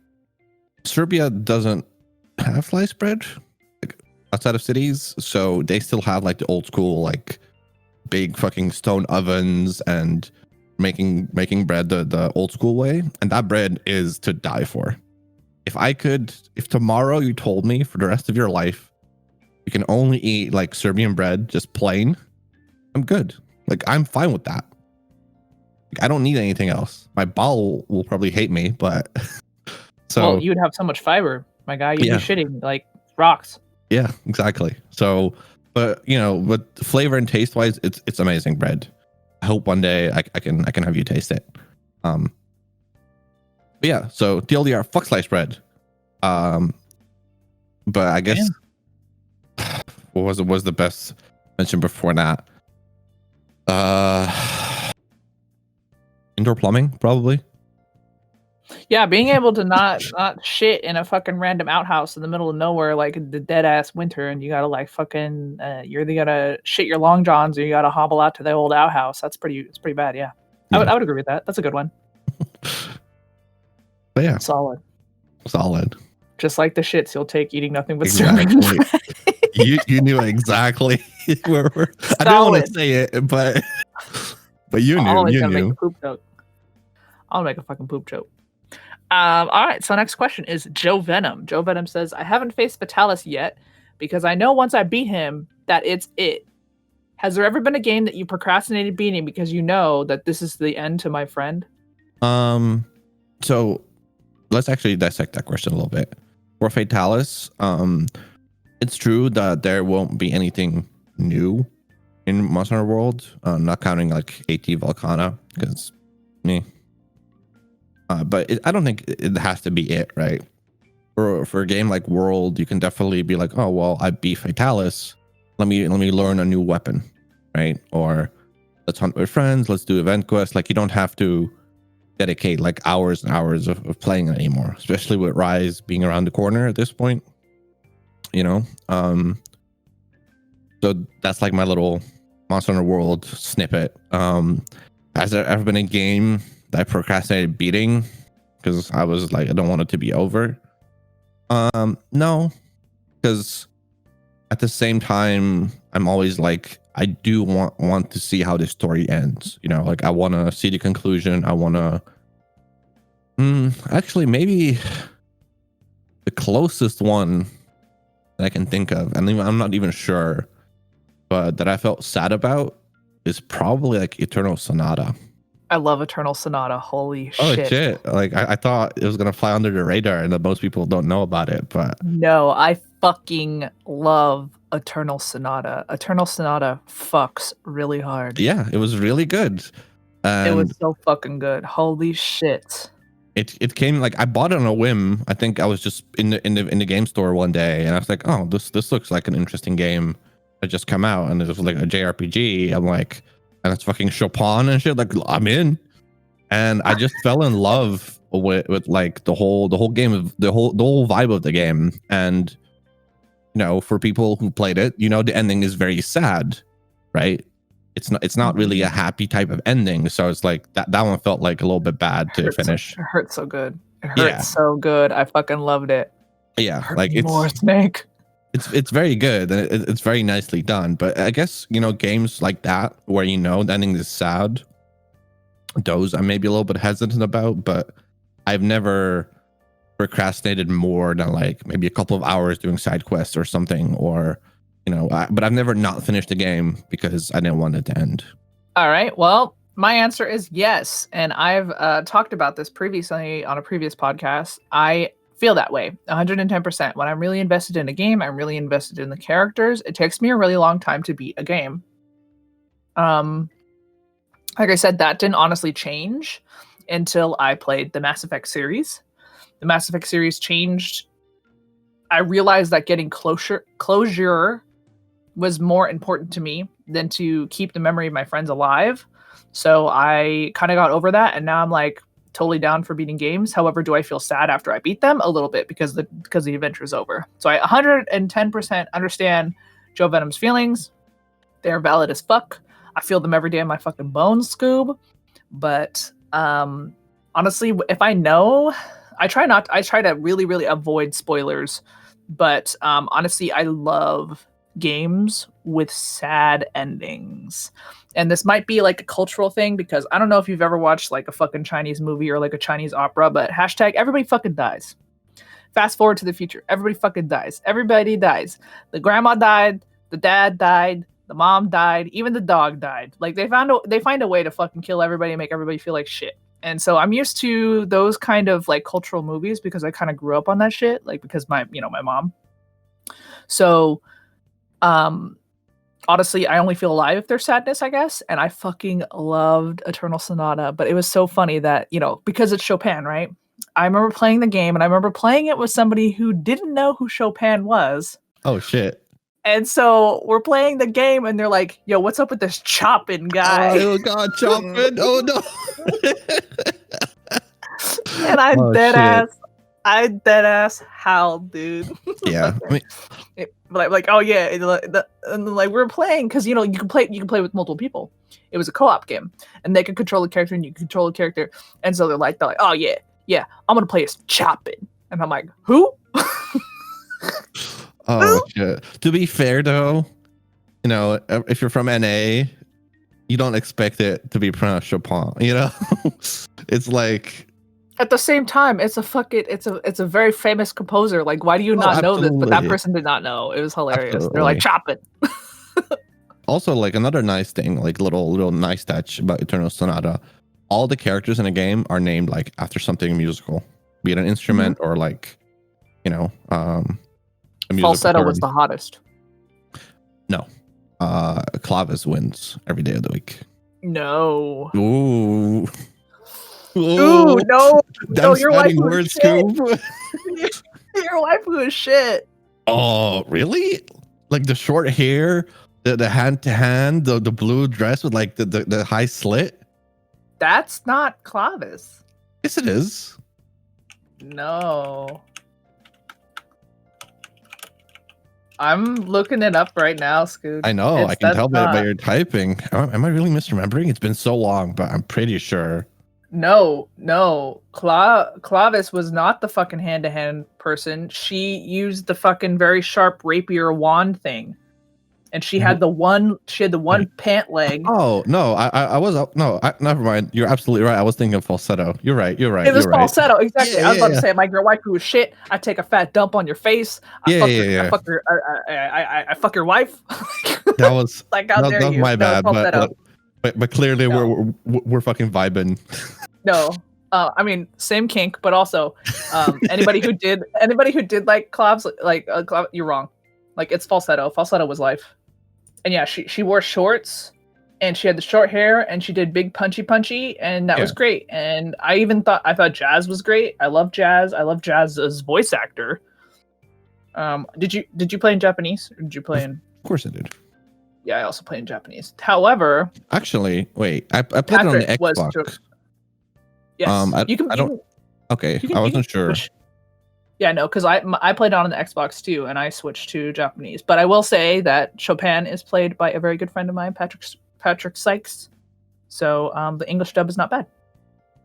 B: Serbia doesn't have sliced bread like outside of cities, so they still have like the old school like big fucking stone ovens and making bread the old school way, and that bread is to die for. If tomorrow you told me for the rest of your life you can only eat like Serbian bread just plain, I'm good. Like I'm fine with that. Like, I don't need anything else. My bowel will probably hate me, but so
A: well, you would have so much fiber, my guy. You'd be shitting like rocks.
B: Yeah, exactly. So, but you know, but flavor and taste wise, it's amazing bread. I hope one day I can have you taste it. But yeah, so TLDR, fuck sliced bread. But I guess what was the best mention before that? Indoor plumbing, probably.
A: Yeah, being able to not shit in a fucking random outhouse in the middle of nowhere, like the dead ass winter, and you gotta like fucking you're either gotta shit your long johns or you gotta hobble out to the old outhouse. It's pretty bad. Yeah. I would agree with that. That's a good one.
B: But yeah,
A: solid.
B: Just
A: like the shits you'll take eating nothing but
B: exactly. you knew exactly where we're. I didn't want to say it, but you knew. You knew.
A: Make a poop joke. I'll make a fucking poop joke. All right, so next question is Joe Venom. Joe Venom says, I haven't faced Fatalis yet because I know once I beat him that it's it. Has there ever been a game that you procrastinated beating because you know that this is the end to my friend?
B: So let's actually dissect that question a little bit. For Fatalis, it's true that there won't be anything new in Monster Hunter World, not counting like AT Volcana, because but I don't think it has to be it, right? For a game like World, you can definitely be like, oh well, I beat Fatalis. Let me learn a new weapon, right? Or let's hunt with friends. Let's do event quests. Like you don't have to dedicate like hours and hours of playing it anymore, especially with Rise being around the corner at this point. You know, so that's like my little Monster Hunter World snippet. Has there ever been a game that I procrastinated beating because I was like, I don't want it to be over? No, because at the same time, I'm always like, I do want to see how this story ends. You know, like I want to see the conclusion. I want to. Actually, maybe the closest one that I can think of, and I'm not even sure, but that I felt sad about is probably like Eternal Sonata.
A: I love Eternal Sonata. Holy shit.
B: Oh shit. Like I thought it was gonna fly under the radar and that most people don't know about it, but
A: no, I fucking love Eternal Sonata. Eternal Sonata fucks really hard.
B: Yeah, it was really good.
A: It was so fucking good. Holy shit.
B: it came like I bought it on a whim. I think I was just in the game store one day, and I was like, oh, this looks like an interesting game that just come out, and it was like a JRPG. I'm like, and it's fucking Chopin and shit. Like, I'm in, and I just fell in love with like the whole game of the whole vibe of the game. And for people who played it, the ending is very sad, right? It's not really a happy type of ending, so it's like that one felt like a little bit bad to finish.
A: It hurts so good. It hurts so good. I fucking loved it.
B: Yeah, like it's
A: more Snake.
B: It's very good, and it's very nicely done. But I guess games like that where the ending is sad, those I'm maybe a little bit hesitant about. But I've never procrastinated more than like maybe a couple of hours doing side quests or something, or but I've never not finished the game because I didn't want it to end.
A: All right. Well, my answer is yes. And I've talked about this previously on a previous podcast. I feel that way 110%. When I'm really invested in a game, I'm really invested in the characters. It takes me a really long time to beat a game. Like I said, that didn't honestly change until I played the Mass Effect series. The Mass Effect series changed. I realized that getting closure was more important to me than to keep the memory of my friends alive. So I kind of got over that, and now I'm like totally down for beating games. However, do I feel sad after I beat them? A little bit, because the adventure is over. So I 110% understand Joe Venom's feelings. They're valid as fuck. I feel them every day in my fucking bones, Scoob. But honestly, if I know, I try to really, really avoid spoilers. But honestly, I love games with sad endings. And this might be like a cultural thing, because I don't know if you've ever watched like a fucking Chinese movie or like a Chinese opera, but hashtag everybody fucking dies. Fast forward to the future. Everybody fucking dies. Everybody dies. The grandma died. The dad died. The mom died. Even the dog died. Like they find a way to fucking kill everybody and make everybody feel like shit. And so I'm used to those kind of like cultural movies because I kind of grew up on that shit. Like because my mom. So, honestly, I only feel alive if there's sadness, I guess. And I fucking loved Eternal Sonata, but it was so funny that, because it's Chopin, right? I remember playing the game, and I remember playing it with somebody who didn't know who Chopin was.
B: Oh, shit.
A: And so we're playing the game, and they're like, yo, what's up with this Chopin guy?
B: Oh, God, Chopin. Oh, no.
A: And I dead ass howled, dude.
B: Yeah. I mean,
A: like, oh yeah, and like we were playing because you can play with multiple people. It was a co-op game, and they could control the character, and you can control the character. And so they're like, oh yeah, I'm gonna play as Chopin, and I'm like, who?
B: Oh shit. To be fair though, if you're from NA, you don't expect it to be pronounced Chopin. It's like.
A: At the same time, it's a very famous composer. Like, why do you not know this? But that person did not know. It was hilarious. Absolutely. They're like, chop it.
B: Also, like another nice thing, like little nice touch about Eternal Sonata, all the characters in a game are named like after something musical, be it an instrument or like, a
A: falsetto was the hottest.
B: No, Clavis wins every day of the week.
A: No.
B: Ooh.
A: Ooh, no, your wife
B: was shit.
A: Your wife was shit.
B: Oh, really? Like the short hair, the hand to hand, the blue dress with like the high slit?
A: That's not Clavis.
B: Yes, it is.
A: No. I'm looking it up right now, Scoot.
B: I know. I can tell by your typing. Am I really misremembering? It's been so long, but I'm pretty sure.
A: No. Clavis was not the fucking hand-to-hand person. She used the fucking very sharp rapier wand thing, and she had the one pant leg.
B: Oh no, never mind. You're absolutely right. I was thinking of falsetto. You're right.
A: It was falsetto, exactly. I was about to say, like, your wife who was shit. I take a fat dump on your face. I fuck your wife.
B: That was
A: like, how dare you?
B: That was my bad. But clearly we're fucking vibing.
A: No, I mean same kink, but also anybody who did like clavs, you're wrong. Like it's falsetto. Falsetto was life, and yeah, she wore shorts and she had the short hair, and she did big punchy, and that was great. And I thought Jazz was great. I love Jazz. I love Jazz as voice actor. Did you play in Japanese, or did you play in?
B: Of course I did.
A: Yeah, I also play in Japanese. However,
B: actually, wait, I played it on the Xbox.
A: Yes,
B: you can. Okay, I wasn't sure.
A: Yeah, no, because I played on the Xbox too, and I switched to Japanese. But I will say that Chopin is played by a very good friend of mine, Patrick Sykes. So the English dub is not bad.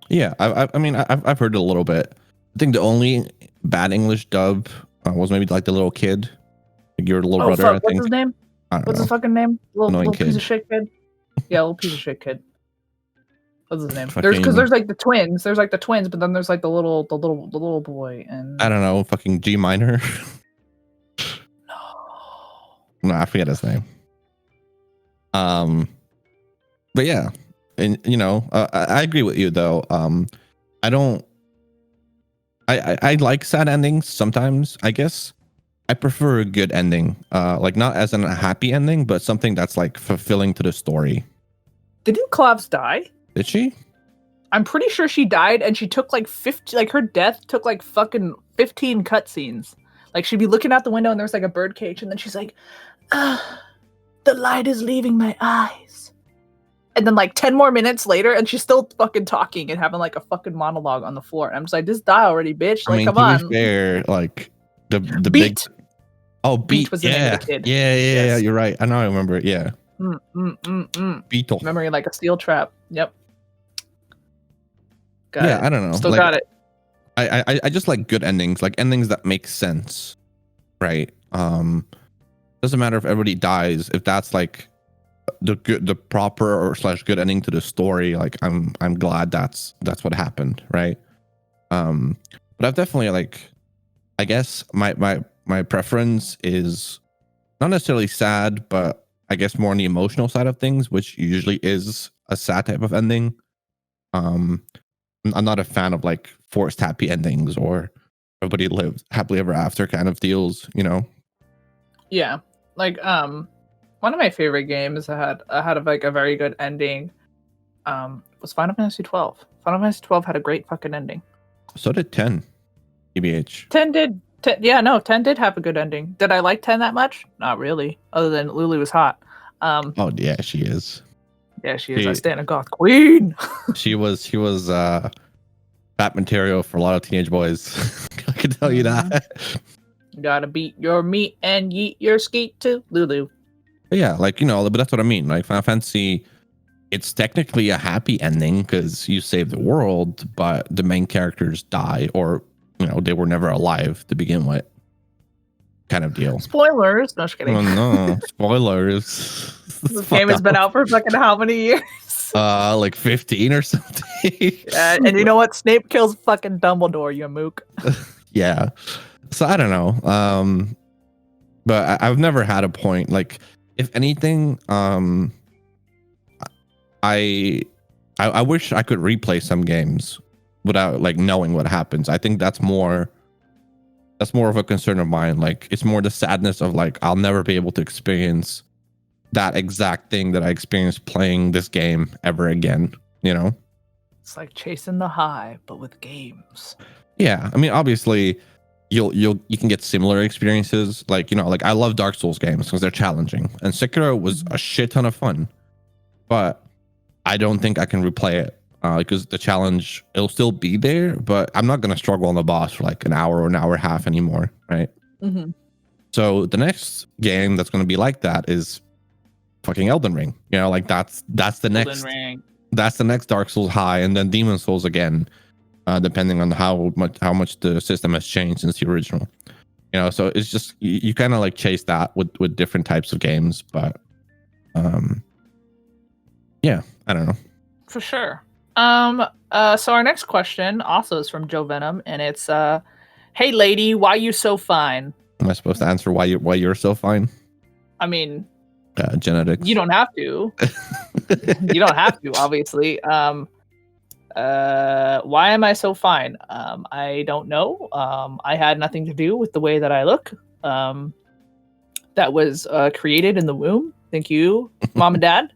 B: Yeah, I mean, I've heard it a little bit. I think the only bad English dub was maybe like the little kid, like your little brother.
A: Fuck, what's his name? What's his fucking name? Little piece of shit kid. Yeah, little piece of shit kid. What's his name? There's like the twins. There's like the twins, but then there's like the little boy, and
B: I don't know, fucking G minor. No, I forget his name. But yeah, and you know, I agree with you though. I don't. I like sad endings sometimes. I guess I prefer a good ending. Like not as a happy ending, but something that's like fulfilling to the story.
A: Didn't Clavs die?
B: Did she?
A: I'm pretty sure she died, and she took like 50. Like her death took like fucking 15 cutscenes. Like she'd be looking out the window, and there's like a bird cage, and then she's like, "The light is leaving my eyes." And then like 10 more minutes later, and she's still fucking talking and having like a fucking monologue on the floor. And I'm just like, "Just die already, bitch!" Like, I mean, come on.
B: To be fair, like the
A: Beat.
B: Big. Oh, Beat
A: was the name of the kid.
B: Yeah. You're right. I know. I remember it. Yeah. Beetle.
A: Memory like a steel trap. Yep. Got it.
B: I don't know.
A: Still
B: like,
A: got it.
B: I just like good endings, like endings that make sense, right? Doesn't matter if everybody dies. If that's like the proper or / good ending to the story, like I'm glad that's what happened, right? But I've definitely like, I guess my preference is not necessarily sad, but I guess more on the emotional side of things, which usually is a sad type of ending. I'm not a fan of like forced happy endings or everybody lives happily ever after kind of deals, you know?
A: Yeah. Like one of my favorite games I had like a very good ending was Final Fantasy 12. Final Fantasy 12 had a great fucking ending.
B: So did 10. EBH.
A: 10 did. 10 did have a good ending. Did I like 10 that much? Not really. Other than Lulu was hot.
B: Oh yeah, she is.
A: Yeah, she is. I stand a goth queen.
B: she was fat material for a lot of teenage boys. I can tell you that.
A: Gotta beat your meat and yeet your skeet too, Lulu.
B: But yeah, like, you know, but that's what I mean. Like Final Fantasy, it's technically a happy ending because you save the world, but the main characters die, or you know, they were never alive to begin with. Kind of deal.
A: Spoilers. No, just kidding.
B: Oh no, spoilers.
A: This game has been out for fucking how many years?
B: Like 15 or something.
A: And you know what? Snape kills fucking Dumbledore, you mook.
B: Yeah. So I don't know. But I've never had a point. Like, if anything, I wish I could replay some games without like knowing what happens. I think that's more of a concern of mine. Like, it's more the sadness of like, I'll never be able to experience that exact thing that I experienced playing this game ever again, you know?
A: It's like chasing the high, but with games.
B: Yeah. I mean, obviously you can get similar experiences. Like, you know, like I love Dark Souls games because they're challenging, and Sekiro was a shit ton of fun, but I don't think I can replay it because the challenge, it'll still be there, but I'm not going to struggle on the boss for like an hour or an hour and a half anymore. Right.
A: Mm-hmm.
B: So the next game that's going to be like that is fucking Elden Ring. You know, like that's the next Dark Souls high, and then Demon Souls again, depending on how much the system has changed since the original. You know, so it's just you kind of like chase that with different types of games, but yeah, I don't know.
A: For sure. So our next question also is from Joe Venom, and it's hey lady, why you so fine?
B: Am I supposed to answer why you're so fine?
A: I mean,
B: genetics.
A: You don't have to. You don't have to, obviously. Why am I so fine? I don't know. I had nothing to do with the way that I look. That was created in the womb. Thank you, mom and dad.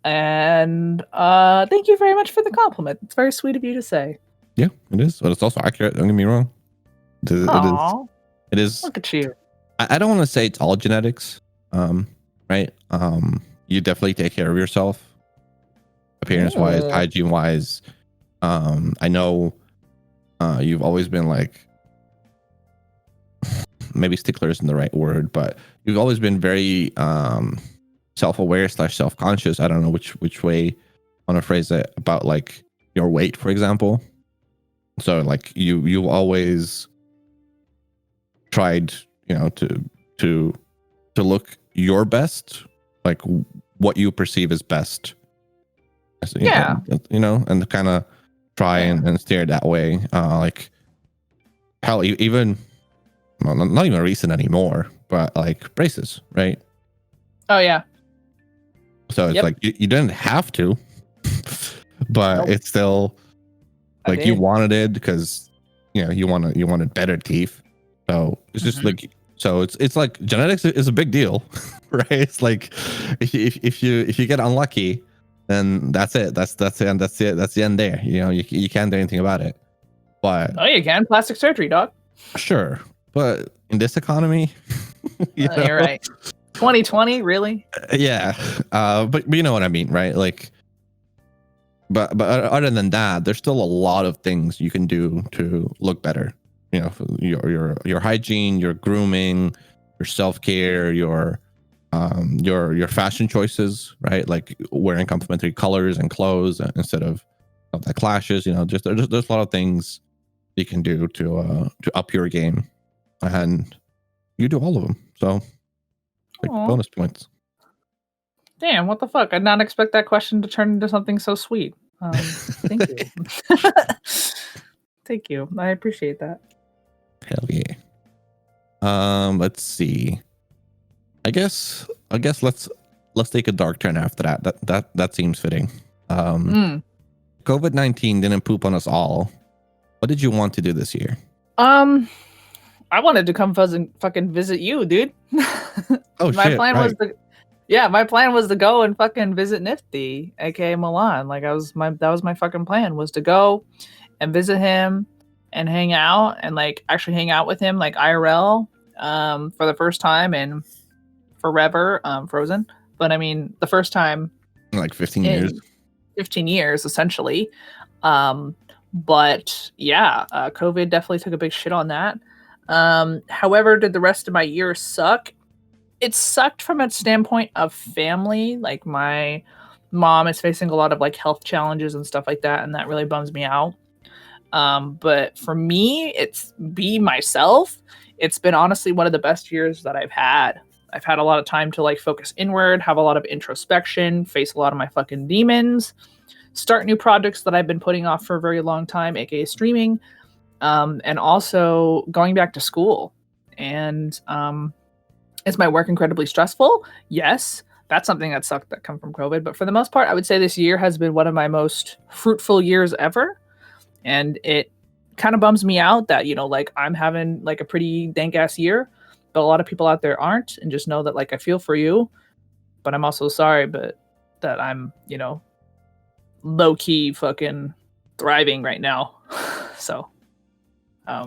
A: And thank you very much for the compliment. It's very sweet of you to say.
B: Yeah, it is, but it's also accurate. Don't get me wrong.
A: Aww,
B: It is.
A: look at you.
B: I don't want to say it's all genetics, right? You definitely take care of yourself, appearance wise, hygiene wise. I know you've always been like, maybe stickler isn't the right word, but you've always been very self-aware / self-conscious. I don't know which way I want to phrase it, about like your weight, for example. So like you've always tried, to look your best, like what you perceive as best.
A: Yeah.
B: And kind of try and steer that way. Like hell, even not even recent anymore, but like braces, right?
A: Oh yeah.
B: So it's like you didn't have to, but it's still like you wanted it because you wanted better teeth. So it's just like, so it's like genetics is a big deal, right? It's like if you get unlucky, then that's it. That's the end. That's it. That's the end there. You can't do anything about it. But
A: you can. Plastic surgery, dog.
B: Sure, but in this economy,
A: you're right. 2020, really?
B: Yeah. But you know what I mean, right? Like, but other than that, there's still a lot of things you can do to look better. Your hygiene, your grooming, your self-care, your fashion choices, right? Like wearing complementary colors and clothes instead of that clashes. Just there's a lot of things you can do to up your game, and you do all of them. So bonus points.
A: Damn, what the fuck? I did not expect that question to turn into something so sweet. Thank you. Thank you. I appreciate that.
B: Hell yeah. Let's see. I guess let's take a dark turn after that. That seems fitting. COVID-19 didn't poop on us all. What did you want to do this year?
A: I wanted to come fucking visit you, dude.
B: Oh,
A: my plan was to go and fucking visit Nifty, aka Milan. Like that was my fucking plan, was to go and visit him and hang out and like actually hang out with him like IRL for the first time in forever, Frozen. But I mean the first time
B: in like 15 years.
A: 15 years essentially. But yeah, COVID definitely took a big shit on that. However, did the rest of my year suck? It sucked from a standpoint of family. Like my mom is facing a lot of like health challenges and stuff like that, and that really bums me out. But for me, it's be myself. It's been honestly one of the best years that I've had. I've had a lot of time to like focus inward, have a lot of introspection, face a lot of my fucking demons, start new projects that I've been putting off for a very long time, aka streaming, and also going back to school. And is my work incredibly stressful? Yes, that's something that sucked that come from COVID. But for the most part, I would say this year has been one of my most fruitful years ever. And it kind of bums me out that, like I'm having like a pretty dank ass year, but a lot of people out there aren't. And just know that like I feel for you, but I'm also sorry, but that I'm, low key fucking thriving right now. So,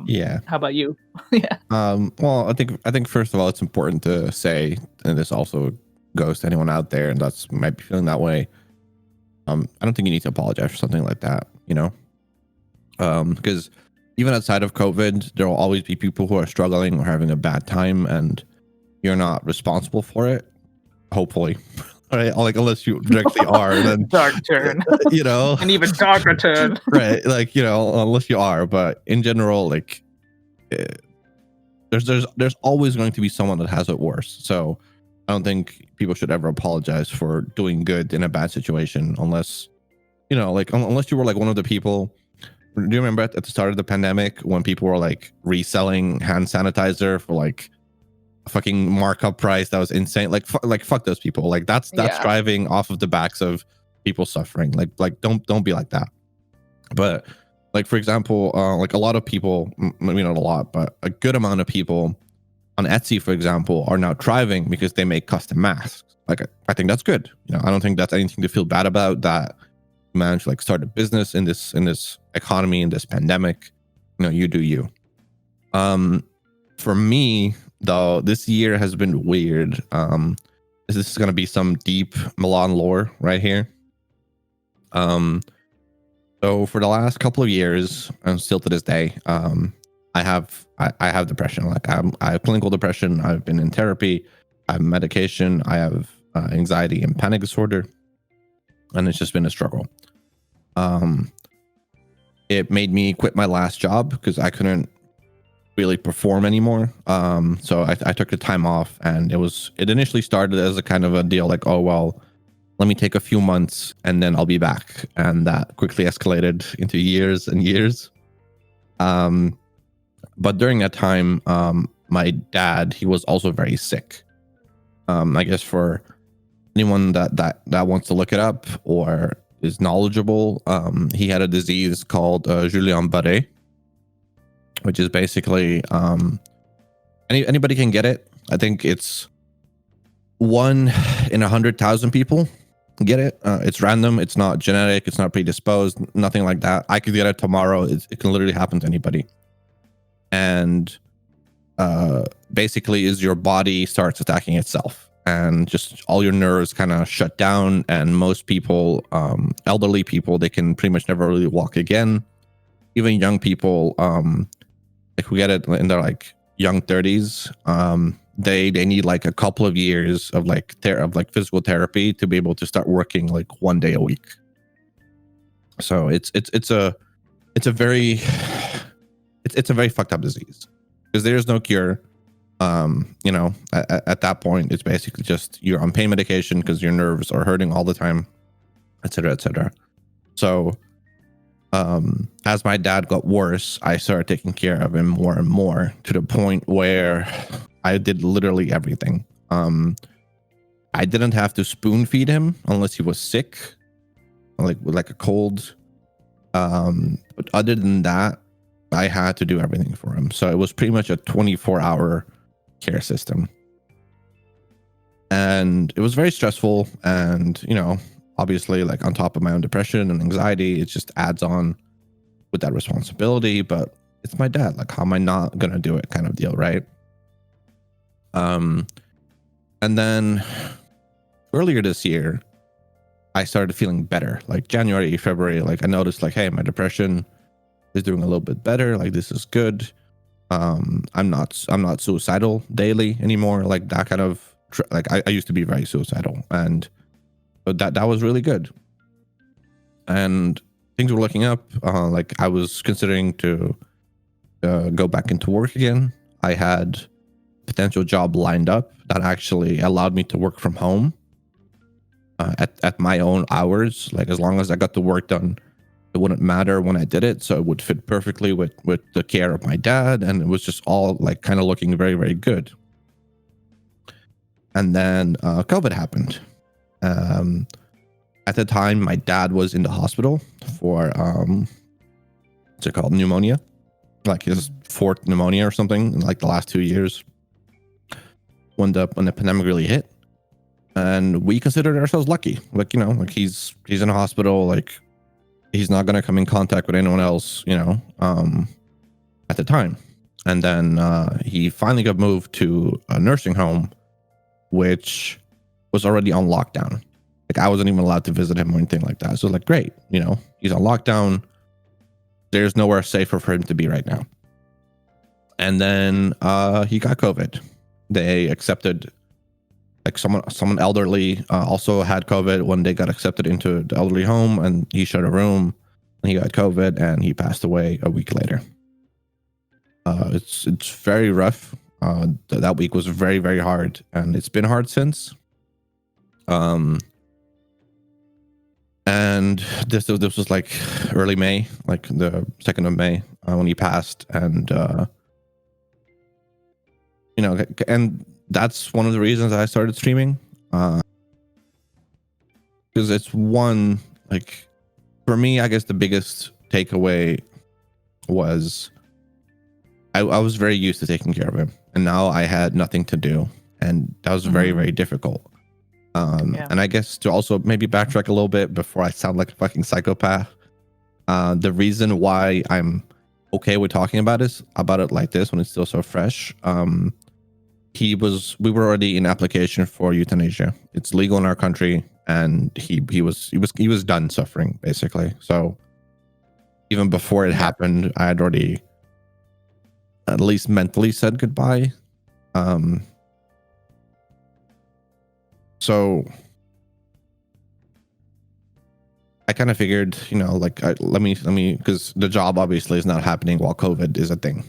B: yeah.
A: How about you? Yeah.
B: Well, I think first of all, it's important to say, and this also goes to anyone out there and that's might be feeling that way. I don't think you need to apologize for something like that, because even outside of COVID, there will always be people who are struggling or having a bad time, and you're not responsible for it. Hopefully, right? Like unless you directly are, then
A: dark turn, an even darker turn,
B: right? Like unless you are, but in general, like there's always going to be someone that has it worse. So I don't think people should ever apologize for doing good in a bad situation, unless unless you were like one of the people. Do you remember at the start of the pandemic when people were like reselling hand sanitizer for like a fucking markup price that was insane? Like fuck those people. Like that's driving off of the backs of people suffering. Like don't be like that. But like for example, like a lot of people, maybe not a lot, but a good amount of people on Etsy, for example, are now thriving because they make custom masks, like I think that's good. I don't think that's anything to feel bad about, that you managed to like start a business in this economy, in this pandemic. You do you. For me though, this year has been weird. This is going to be some deep Milan lore right here. So for the last couple of years, and still to this day, I have depression. Like I have clinical depression. I've been in therapy. I have medication. I have anxiety and panic disorder, and it's just been a struggle. It made me quit my last job because I couldn't really perform anymore. So I took the time off, and it initially started as a kind of a deal, like, oh well, let me take a few months and then I'll be back. And that quickly escalated into years and years. But during that time, my dad, he was also very sick. I guess for anyone that wants to look it up or is knowledgeable, he had a disease called Guillain-Barré, which is basically anybody can get it. I think it's 1 in 100,000 people get it. It's random. It's not genetic. It's not predisposed. Nothing like that. I could get it tomorrow. It can literally happen to anybody. And basically is your body starts attacking itself, and just all your nerves kind of shut down. And most people, elderly people, they can pretty much never really walk again. Even young people, like who get it in their like young 30s, they need like a couple of years of like physical therapy to be able to start working like 1 day a week. So it's a very fucked up disease because there's no cure. At that point, it's basically just you're on pain medication because your nerves are hurting all the time, etc., etc. So as my dad got worse, I started taking care of him more and more, to the point where I did literally everything. I didn't have to spoon feed him unless he was sick, like with like a cold. But other than that, I had to do everything for him. So it was pretty much a 24-hour care system. And it was very stressful. And, obviously, like on top of my own depression and anxiety, it just adds on with that responsibility. But it's my dad. Like, how am I not going to do it kind of deal, right? And then earlier this year, I started feeling better. Like January, February, like I noticed like, hey, my depression is doing a little bit better. Like this is good. I'm not suicidal daily anymore. Like that kind of I used to be very suicidal, and that was really good. And things were looking up. Like I was considering to go back into work again. I had potential job lined up that actually allowed me to work from home at my own hours. Like as long as I got the work done, it wouldn't matter when I did it. So it would fit perfectly with the care of my dad. And it was just all like kind of looking very, very good. And then COVID happened. At the time, my dad was in the hospital for, what's it called? Pneumonia. Like his 4th pneumonia or something in like the last 2 years. When the pandemic really hit. And we considered ourselves lucky. Like, like he's in a hospital, like he's not going to come in contact with anyone else, at the time. And then he finally got moved to a nursing home, which was already on lockdown. Like I wasn't even allowed to visit him or anything like that. So like, great, he's on lockdown. There's nowhere safer for him to be right now. And then he got COVID. They accepted like someone elderly also had COVID when they got accepted into the elderly home, and he shared a room and he got COVID and he passed away a week later. It's very rough. That week was very, very hard, and it's been hard since. And this was like early May, like the 2nd of May when he passed, and and that's one of the reasons I started streaming, because it's one, like for me, I guess the biggest takeaway was I was very used to taking care of him, and now I had nothing to do, and that was very, very difficult. And I guess to also maybe backtrack a little bit before I sound like a fucking psychopath. The reason why I'm okay with talking about it like this when it's still so fresh. We were already in application for euthanasia. It's legal in our country, and he was done suffering basically. So even before it happened, I had already at least mentally said goodbye. So I kind of figured, like let me because the job obviously is not happening while COVID is a thing.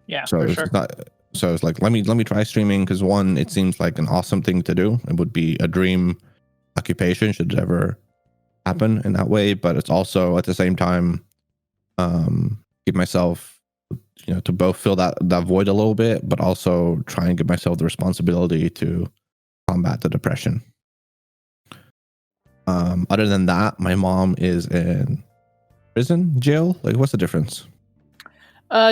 A: Yeah,
B: so
A: for
B: it's
A: sure.
B: not. So it's like let me try streaming, because one, it seems like an awesome thing to do. It would be a dream occupation should it ever happen in that way. But it's also at the same time give myself, to both fill that void a little bit, but also try and give myself the responsibility to combat the depression. Other than that, my mom is in jail. Like, what's the difference?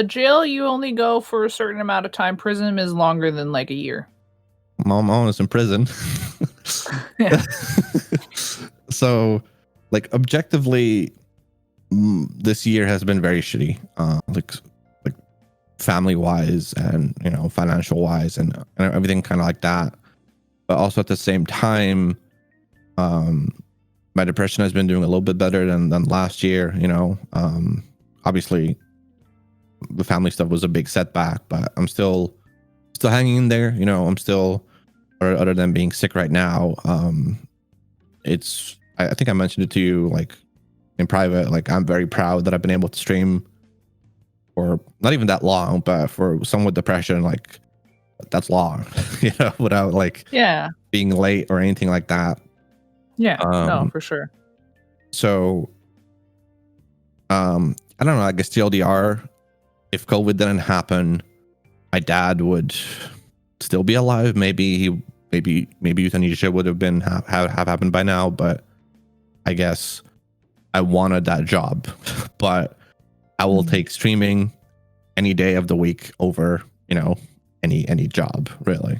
A: Jail, you only go for a certain amount of time. Prison is longer than like a year.
B: Mom is in prison.
A: Yeah.
B: So, like, objectively, this year has been very shitty. Like family wise, and financial wise, and everything kind of like that. But also at the same time, my depression has been doing a little bit better than last year. Obviously, the family stuff was a big setback, but I'm still hanging in there. I'm still, other than being sick right now, I think I mentioned it to you, like, in private. Like, I'm very proud that I've been able to stream for not even that long, but for someone with depression, like, that's long, without like being late or anything like that.
A: No, for sure.
B: So I don't know, I guess TLDR, if COVID didn't happen, my dad would still be alive. Maybe euthanasia would have been have happened by now, but I guess I wanted that job. But I will take streaming any day of the week over any job, really.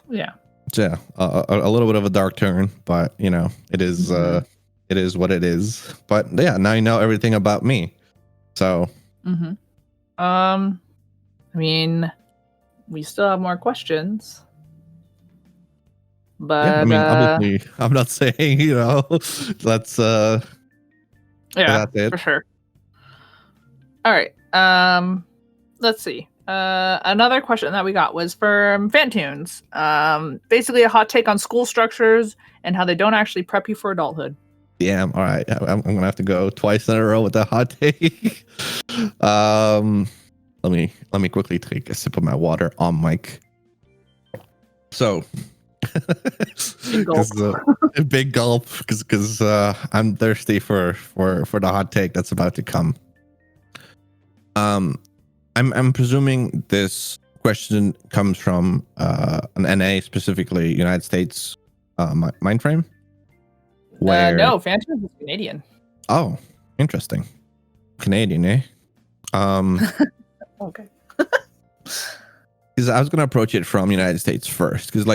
A: Yeah.
B: So, a little bit of a dark turn, but it is it is what it is. But yeah, now you know everything about me. So
A: I mean, we still have more questions, but
B: yeah, I mean, obviously, I'm not saying let's
A: yeah,
B: that's it.
A: for sure. All right, let's see. Another question that we got was from Fantunes. Basically a hot take on school structures and how they don't actually prep you for adulthood.
B: Damn. All right, I'm gonna have to go twice in a row with that hot take. Let me quickly take a sip of my water on mic. So, big gulp, because I'm thirsty for the hot take that's about to come. I'm presuming this question comes from an NA, specifically United States mind frame. Where
A: no, Fantunes is Canadian.
B: Oh, interesting. Canadian, eh?
A: Okay.
B: Because I was gonna approach it from United States first, because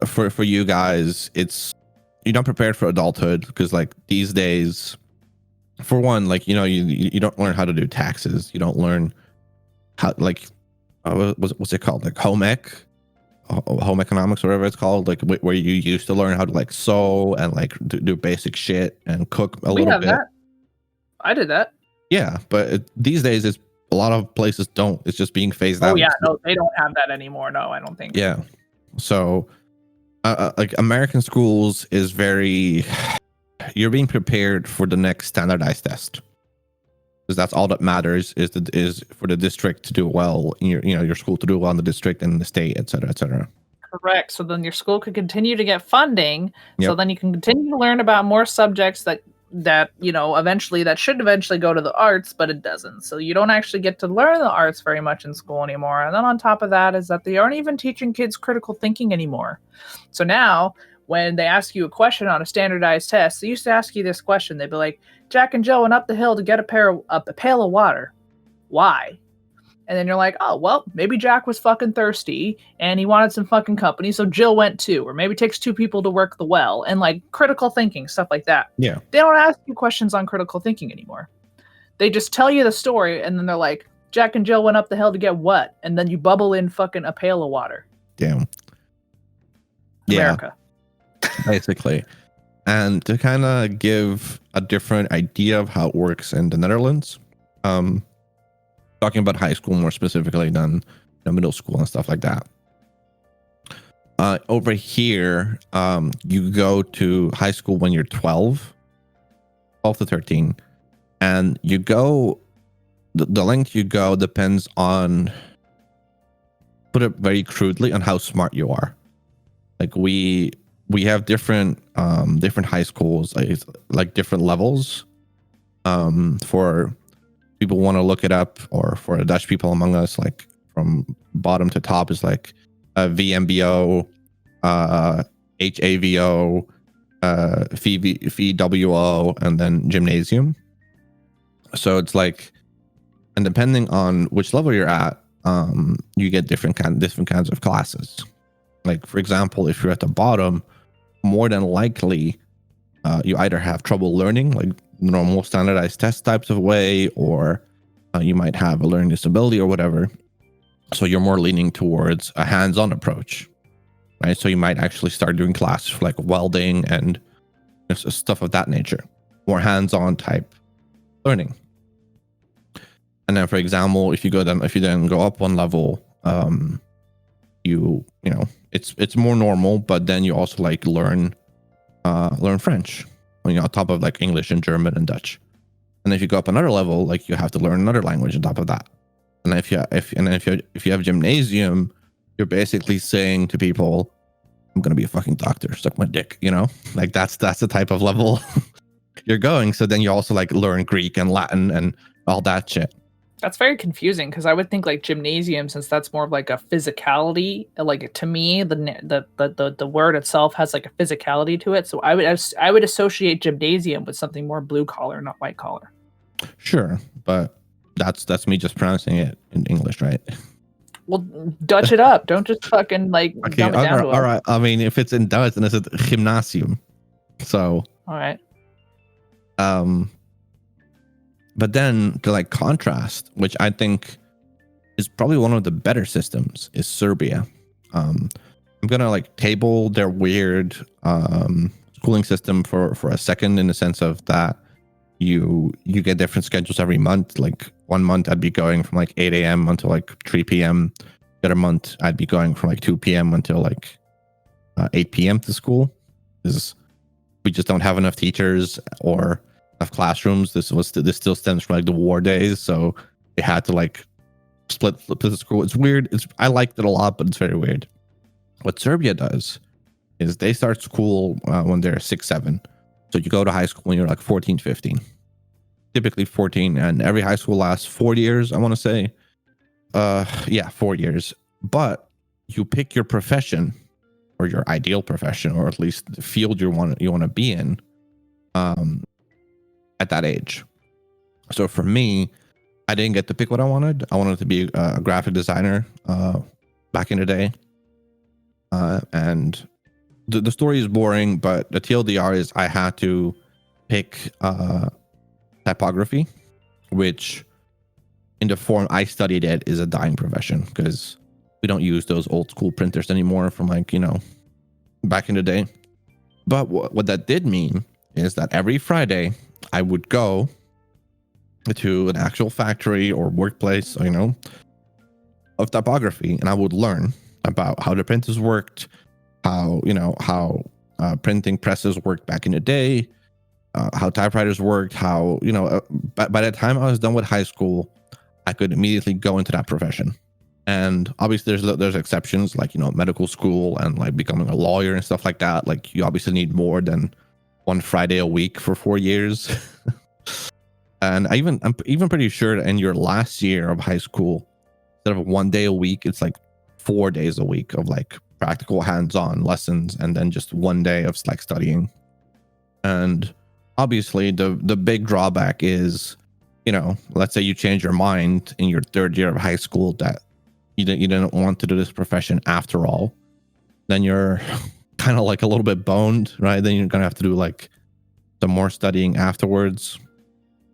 B: for you guys, you're not prepared for adulthood, because like these days, for one, like you don't learn how to do taxes, you don't learn how, like, what's it called, like home economics, or whatever it's called, like where you used to learn how to like sew and like do basic shit and cook a little bit.
A: That. I did that.
B: Yeah, but these days it's a lot of places don't. It's just being phased out.
A: Oh yeah, no, they don't have that anymore. No, I don't think.
B: Yeah, so like American schools is very, you're being prepared for the next standardized test, because that's all that matters, is for the district to do well, your school to do well in the district and the state, et cetera.
A: Correct. So then your school could continue to get funding. Yep. So then you can continue to learn about more subjects that should eventually go to the arts, but it doesn't. So you don't actually get to learn the arts very much in school anymore. And then on top of that is that they aren't even teaching kids critical thinking anymore. So now when they ask you a question on a standardized test, they used to ask you this question. They'd be like, Jack and Jill went up the hill to get a pail of water. Why? And then you're like, oh, well, maybe Jack was fucking thirsty and he wanted some fucking company, so Jill went too. Or maybe it takes 2 people to work the well. And like critical thinking, stuff like that.
B: Yeah.
A: They don't ask you questions on critical thinking anymore. They just tell you the story, and then they're like, Jack and Jill went up the hill to get what? And then you bubble in fucking a pail of water.
B: Damn.
A: America.
B: Yeah, basically. And to kind of give a different idea of how it works in the Netherlands, talking about high school more specifically than middle school and stuff like that. Over here, you go to high school when you're 12 to 13, and you go, the length you go depends on, put it very crudely, on how smart you are. Like we have different high schools, like different levels. For people want to look it up, or for the Dutch people among us, like from bottom to top is like VMBO, HAVO, VWO, and then gymnasium. So it's like, and depending on which level you're at, you get different kinds of classes. Like, for example, if you're at the bottom, more than likely you either have trouble learning, like normal standardized test types of way, or you might have a learning disability or whatever. So you're more leaning towards a hands-on approach, right? So you might actually start doing classes for like welding and stuff of that nature, more hands-on type learning. And then, for example, if you then go up one level, you know, it's more normal, but then you also like learn French, you know, on top of like English and German and Dutch. And if you go up another level, like you have to learn another language on top of that. And if you have gymnasium, you're basically saying to people, I'm gonna be a fucking doctor, suck my dick, you know? Like that's the type of level you're going. So then you also like learn Greek and Latin and all that shit.
A: That's very confusing, because I would think like gymnasium, since that's more of like a physicality, like to me, the word itself has like a physicality to it. So I would associate gymnasium with something more blue collar, not white collar.
B: Sure, but that's me just pronouncing it in English, right?
A: Well, Dutch it up. Don't just fucking like dumb it down to
B: all right. I mean, if it's in Dutch, then it's a gymnasium. So
A: all right.
B: But then to like contrast, which I think is probably one of the better systems, is Serbia. I'm gonna like table their weird schooling system for a second, in the sense of that you get different schedules every month. Like 1 month I'd be going from like 8 a.m. until like 3 p.m. The other month I'd be going from like 2 p.m. until like 8 p.m. to school, because we just don't have enough teachers or enough classrooms. This still stems from like the war days, so they had to like split the school. It's weird. I liked it a lot, but it's very weird. What Serbia does is they start school when they're 6, 7. So you go to high school when you're like 14, 15, typically 14, and every high school lasts 4 years, I want to say. 4 years. But you pick your profession, or your ideal profession, or at least the field you want to be in, at that age. So for me, I didn't get to pick what I wanted. I wanted to be a graphic designer back in the day. And the story is boring, but the TLDR is I had to pick typography, which in the form I studied it is a dying profession, because we don't use those old school printers anymore from like, you know, back in the day. But what that did mean is that every Friday I would go to an actual factory or workplace, you know, of typography, and I would learn about how the printers worked, how printing presses worked back in the day, how typewriters worked, how, you know, by the time I was done with high school, I could immediately go into that profession. And obviously there's exceptions, like, you know, medical school and like becoming a lawyer and stuff like that. Like you obviously need more than one Friday a week for 4 years. And I'm even pretty sure that in your last year of high school, instead of 1 day a week, it's like 4 days a week of like practical hands-on lessons, and then just 1 day of like studying. And obviously the big drawback is, let's say you change your mind in your third year of high school that you didn't want to do this profession after all, then you're kind of like a little bit boned, right? Then you're gonna have to do like some more studying afterwards.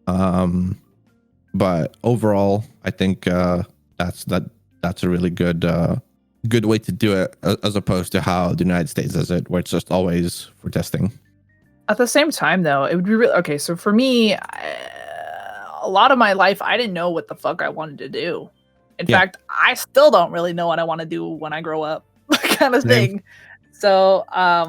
B: But overall, I think that's a really good way to do it, as opposed to how the United States does it, where it's just always for testing.
A: At the same time, though, it would be really okay. So for me, a lot of my life, I didn't know what the fuck I wanted to do. In fact, I still don't really know what I want to do when I grow up, kind of thing. So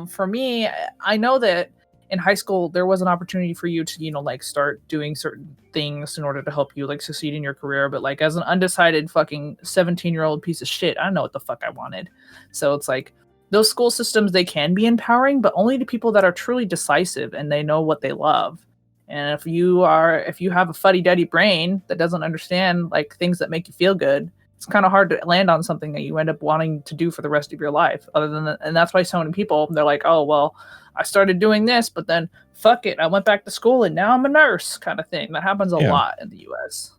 A: for me, I know that in high school, there was an opportunity for you to, like start doing certain things in order to help you like succeed in your career. But like as an undecided fucking 17-year-old piece of shit, I don't know what the fuck I wanted. So it's like those school systems, they can be empowering, but only to people that are truly decisive and they know what they love. And if you have a fuddy-duddy brain that doesn't understand like things that make you feel good, it's kind of hard to land on something that you end up wanting to do for the rest of your life. And that's why so many people, they're like, oh, well, I started doing this, but then fuck it, I went back to school and now I'm a nurse, kind of thing. That happens a lot in the US.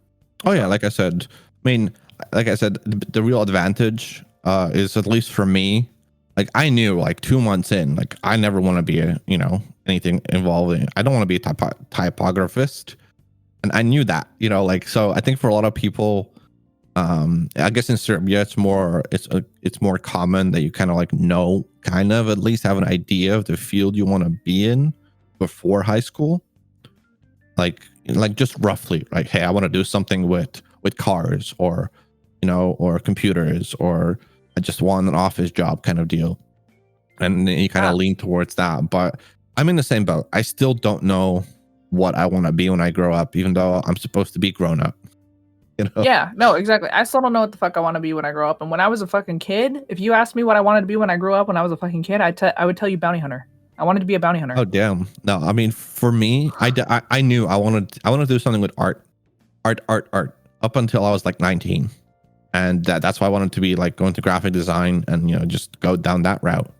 B: Oh yeah, like I said, the real advantage is, at least for me, like I knew like 2 months in, like I never want to be anything involving. I don't want to be a typographist, and I knew that, like, so I think for a lot of people, I guess in Serbia it's more common that you kind of at least have an idea of the field you want to be in before high school, like just roughly, like, hey, I want to do something with cars, or or computers, or I just want an office job kind of deal, and you kind of lean towards that. But I'm in the same boat. I still don't know what I want to be when I grow up, even though I'm supposed to be grown up.
A: Yeah, no, exactly. I still don't know what the fuck I want to be when I grow up. And when I was a fucking kid, if you asked me what I wanted to be when I grew up, when I was a fucking kid, I would tell you bounty hunter. I wanted to be a bounty hunter.
B: Oh damn! No, I mean, for me, I knew I wanted to do something with art up until I was like 19, and that's why I wanted to be like going to graphic design and just go down that route.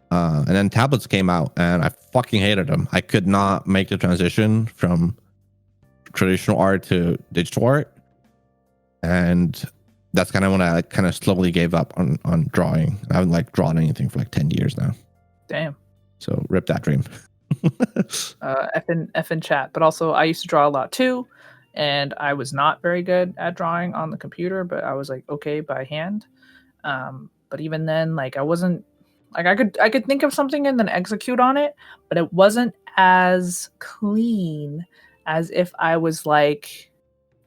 B: And then tablets came out, and I fucking hated them. I could not make the transition from traditional art to digital art. And that's kind of when I kind of slowly gave up on drawing. I haven't like drawn anything for like 10 years now.
A: Damn.
B: So rip that dream.
A: F in chat. But also I used to draw a lot too. And I was not very good at drawing on the computer, but I was like, okay, by hand. But even then, like I wasn't like I could think of something and then execute on it, but it wasn't as clean as if I was like,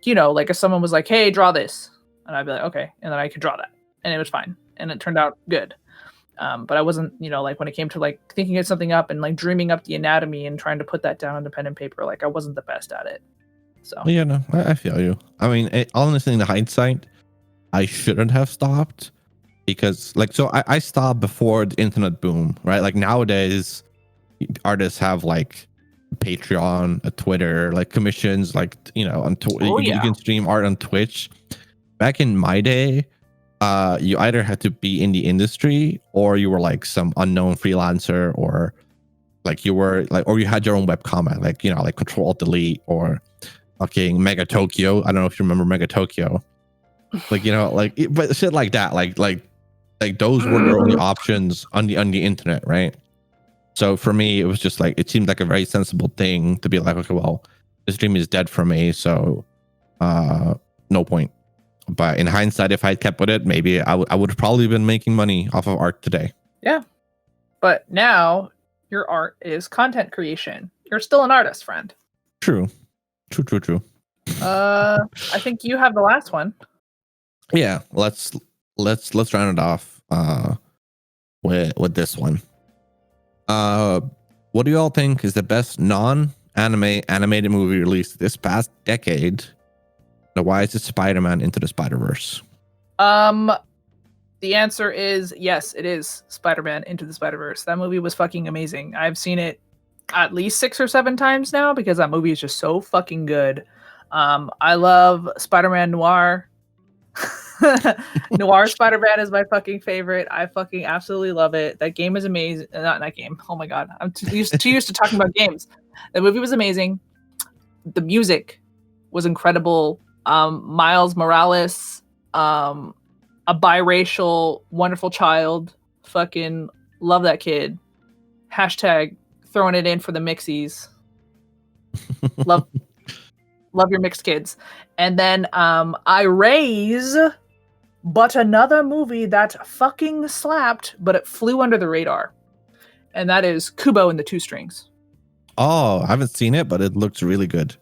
A: like if someone was like, hey, draw this, and I'd be like, okay, and then I could draw that, and it was fine, and it turned out good. But I wasn't, like when it came to like thinking of something up and like dreaming up the anatomy and trying to put that down on the pen and paper, like I wasn't the best at it. So
B: yeah, no, I feel you. I mean, honestly, in the hindsight, I shouldn't have stopped, because like, so I stopped before the internet boom, right? Like nowadays, artists have like Patreon, a Twitter, like commissions, like you can stream art on Twitch. Back in my day, you either had to be in the industry, or you were like some unknown freelancer, or like you were like, or you had your own webcomic, like like Control Alt Delete, or fucking Mega Tokyo. I don't know if you remember Mega Tokyo, like but shit like that, like those were your only options on the internet, right? So for me, it was just like, it seemed like a very sensible thing to be like, okay, well, this dream is dead for me, so no point. But in hindsight, if I had kept with it, maybe I would have probably been making money off of art today.
A: Yeah. But now your art is content creation. You're still an artist, friend.
B: True.
A: I think you have the last one.
B: Yeah, let's round it off with this one. What do you all think is the best non-anime animated movie released this past decade? And why is it Spider-Man Into the Spider-Verse?
A: The answer is yes, it is Spider-Man Into the Spider-Verse. That movie was fucking amazing. I've seen it at least 6 or 7 times now because that movie is just so fucking good. I love Spider-Man Noir. Noir Spider-Man is my fucking favorite. I fucking absolutely love it. That game is amazing. Not that game. Oh my god, I'm too used to talking about games. The movie was amazing. The music was incredible. Miles Morales, a biracial, wonderful child. Fucking love that kid. Hashtag throwing it in for the mixies. Love your mixed kids. And then I raise, but another movie that fucking slapped, but it flew under the radar. And that is Kubo and the Two Strings.
B: Oh, I haven't seen it, but it looks really good.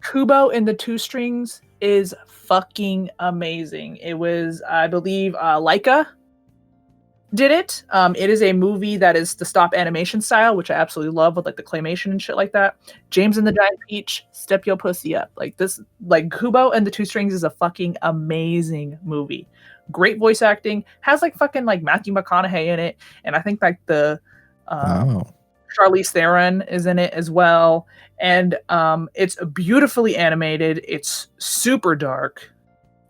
A: Kubo and the Two Strings is fucking amazing. It was, I believe, Leica did it. It is a movie that is the stop animation style, which I absolutely love, with like the claymation and shit like that. James and the Giant Peach, step your pussy up. Like this, like Kubo and the Two Strings is a fucking amazing movie. Great voice acting. Has like fucking like Matthew McConaughey in it, and I think like the Charlize Theron is in it as well. And it's beautifully animated. It's super dark,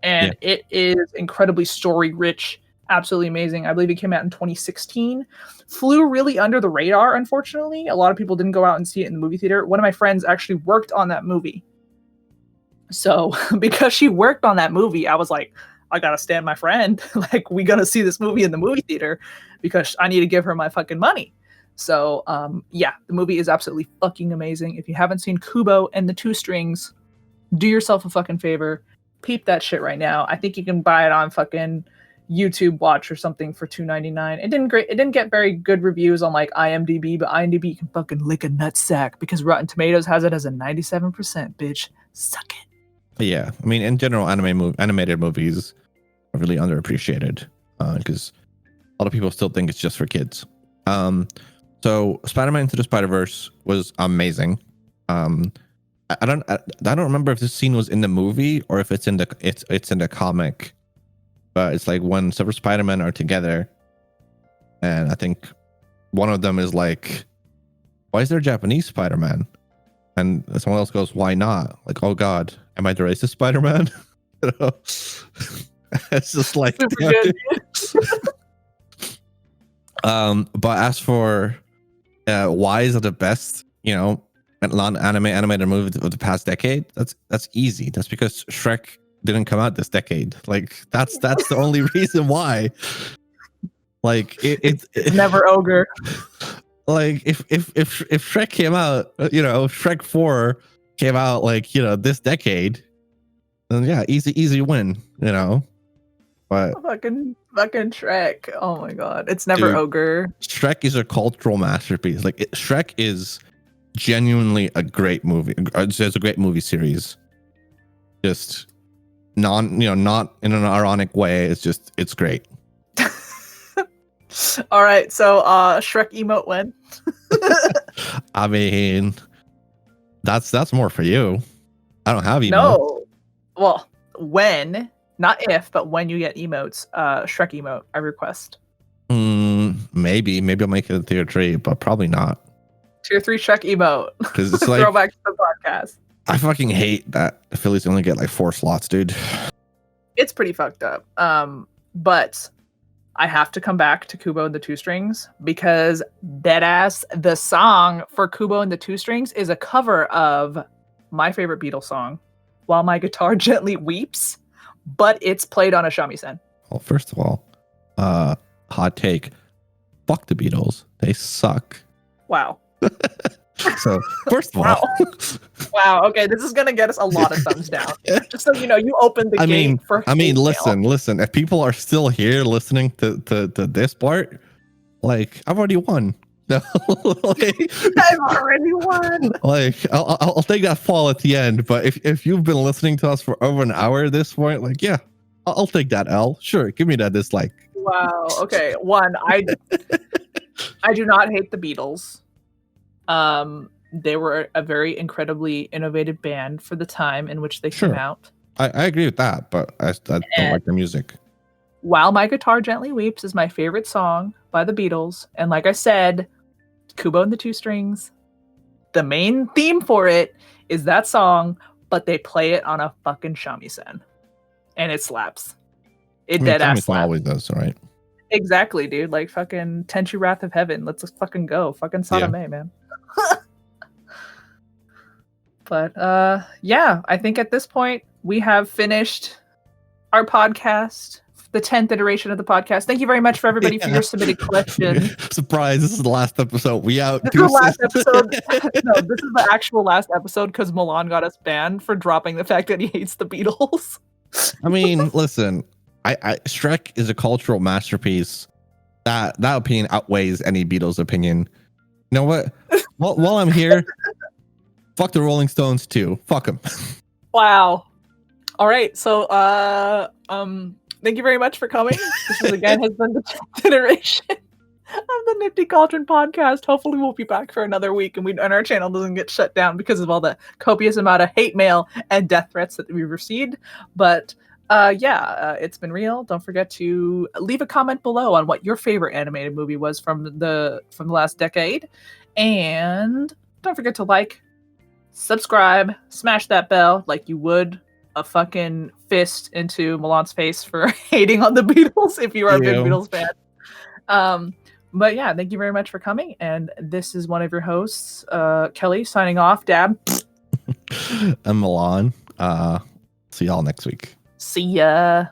A: and it is incredibly story rich. Absolutely amazing. I believe it came out in 2016. Flew really under the radar, unfortunately. A lot of people didn't go out and see it in the movie theater. One of my friends actually worked on that movie. So because she worked on that movie, I was like, I gotta stand my friend. Like, we gotta see this movie in the movie theater because I need to give her my fucking money. So yeah, the movie is absolutely fucking amazing. If you haven't seen Kubo and the Two Strings, do yourself a fucking favor. Peep that shit right now. I think you can buy it on fucking YouTube Watch or something for $2.99. It didn't get very good reviews on like IMDb, but IMDb can fucking lick a nutsack because Rotten Tomatoes has it as a 97%. Bitch, suck it.
B: Yeah, I mean, in general, animated movies are really underappreciated because a lot of people still think it's just for kids. So Spider-Man Into the Spider-Verse was amazing. I don't remember if this scene was in the movie or if it's in the comic. But it's like when several Spider-Men are together, and I think one of them is like, "Why is there a Japanese Spider-Man?" And someone else goes, "Why not?" Like, "Oh God, am I the racist Spider-Man?" You know? It's just like, but as for why is it the best, animated movie of the past decade? That's easy. That's because Shrek didn't come out this decade. Like that's the only reason why. Like it's
A: never ogre.
B: Like if Shrek came out, Shrek 4 came out like this decade, then yeah, easy win. But
A: fucking Shrek. Oh my God, it's never ogre.
B: Shrek is a cultural masterpiece. Like Shrek is genuinely a great movie. It's a great movie series. Just not in an ironic way. It's great.
A: All right, so Shrek emote when?
B: I mean, that's more for you. I don't have emotes.
A: No, well, when, not if, but when you get emotes, Shrek emote, I request.
B: Maybe I'll make it a tier 3, but probably not.
A: Tier 3 Shrek emote.
B: Because it's like
A: throwback to the podcast.
B: I fucking hate that the Phillies only get like 4 slots, dude.
A: It's pretty fucked up. But I have to come back to Kubo and the Two Strings because deadass, the song for Kubo and the Two Strings is a cover of my favorite Beatles song, While My Guitar Gently Weeps, but it's played on a shamisen.
B: Well, first of all, hot take. Fuck the Beatles. They suck.
A: Wow.
B: So, first of all.
A: Wow. Okay, this is going to get us a lot of thumbs down. Just so you know, you opened the gate for
B: listen. If people are still here listening to this part, like, I've already won. I've
A: already won.
B: Like, I'll take that fall at the end. But if you've been listening to us for over an hour at this point, like, yeah, I'll take that L. Sure, give me that dislike.
A: Wow. Okay. One, I do not hate the Beatles. They were a very incredibly innovative band for the time in which they came out.
B: I agree with that, but I don't like their music.
A: While My Guitar Gently Weeps is my favorite song by the Beatles. And like I said, Kubo and the Two Strings, the main theme for it is that song, but they play it on a fucking shamisen. And it slaps. It dead ass slaps.
B: Always does, right?
A: Exactly, dude. Like fucking Tenchu Wrath of Heaven. Let's just fucking go. Fucking Sonata, man. But yeah, I think at this point we have finished our podcast, the 10th iteration of the podcast. Thank you very much for everybody for your submitted question.
B: Surprise, this is the last episode. We out.
A: This is the last episode. No, this is the actual last episode because Milan got us banned for dropping the fact that he hates the Beatles.
B: I mean, listen, I Shrek is a cultural masterpiece. That opinion outweighs any Beatles opinion. You know what? While I'm here, fuck the Rolling Stones too. Fuck them.
A: Wow. All right. So thank you very much for coming. This is, again, has been the 10th iteration of the Nifty Cauldron podcast. Hopefully we'll be back for another week and our channel doesn't get shut down because of all the copious amount of hate mail and death threats that we've received. But it's been real. Don't forget to leave a comment below on what your favorite animated movie was from the last decade. And don't forget to like, subscribe, smash that bell like you would a fucking fist into Milan's face for hating on the Beatles if you are a big Beatles fan. But yeah, thank you very much for coming. And this is one of your hosts, Kelly, signing off. Dab.
B: I'm Milan. See y'all next week.
A: See ya.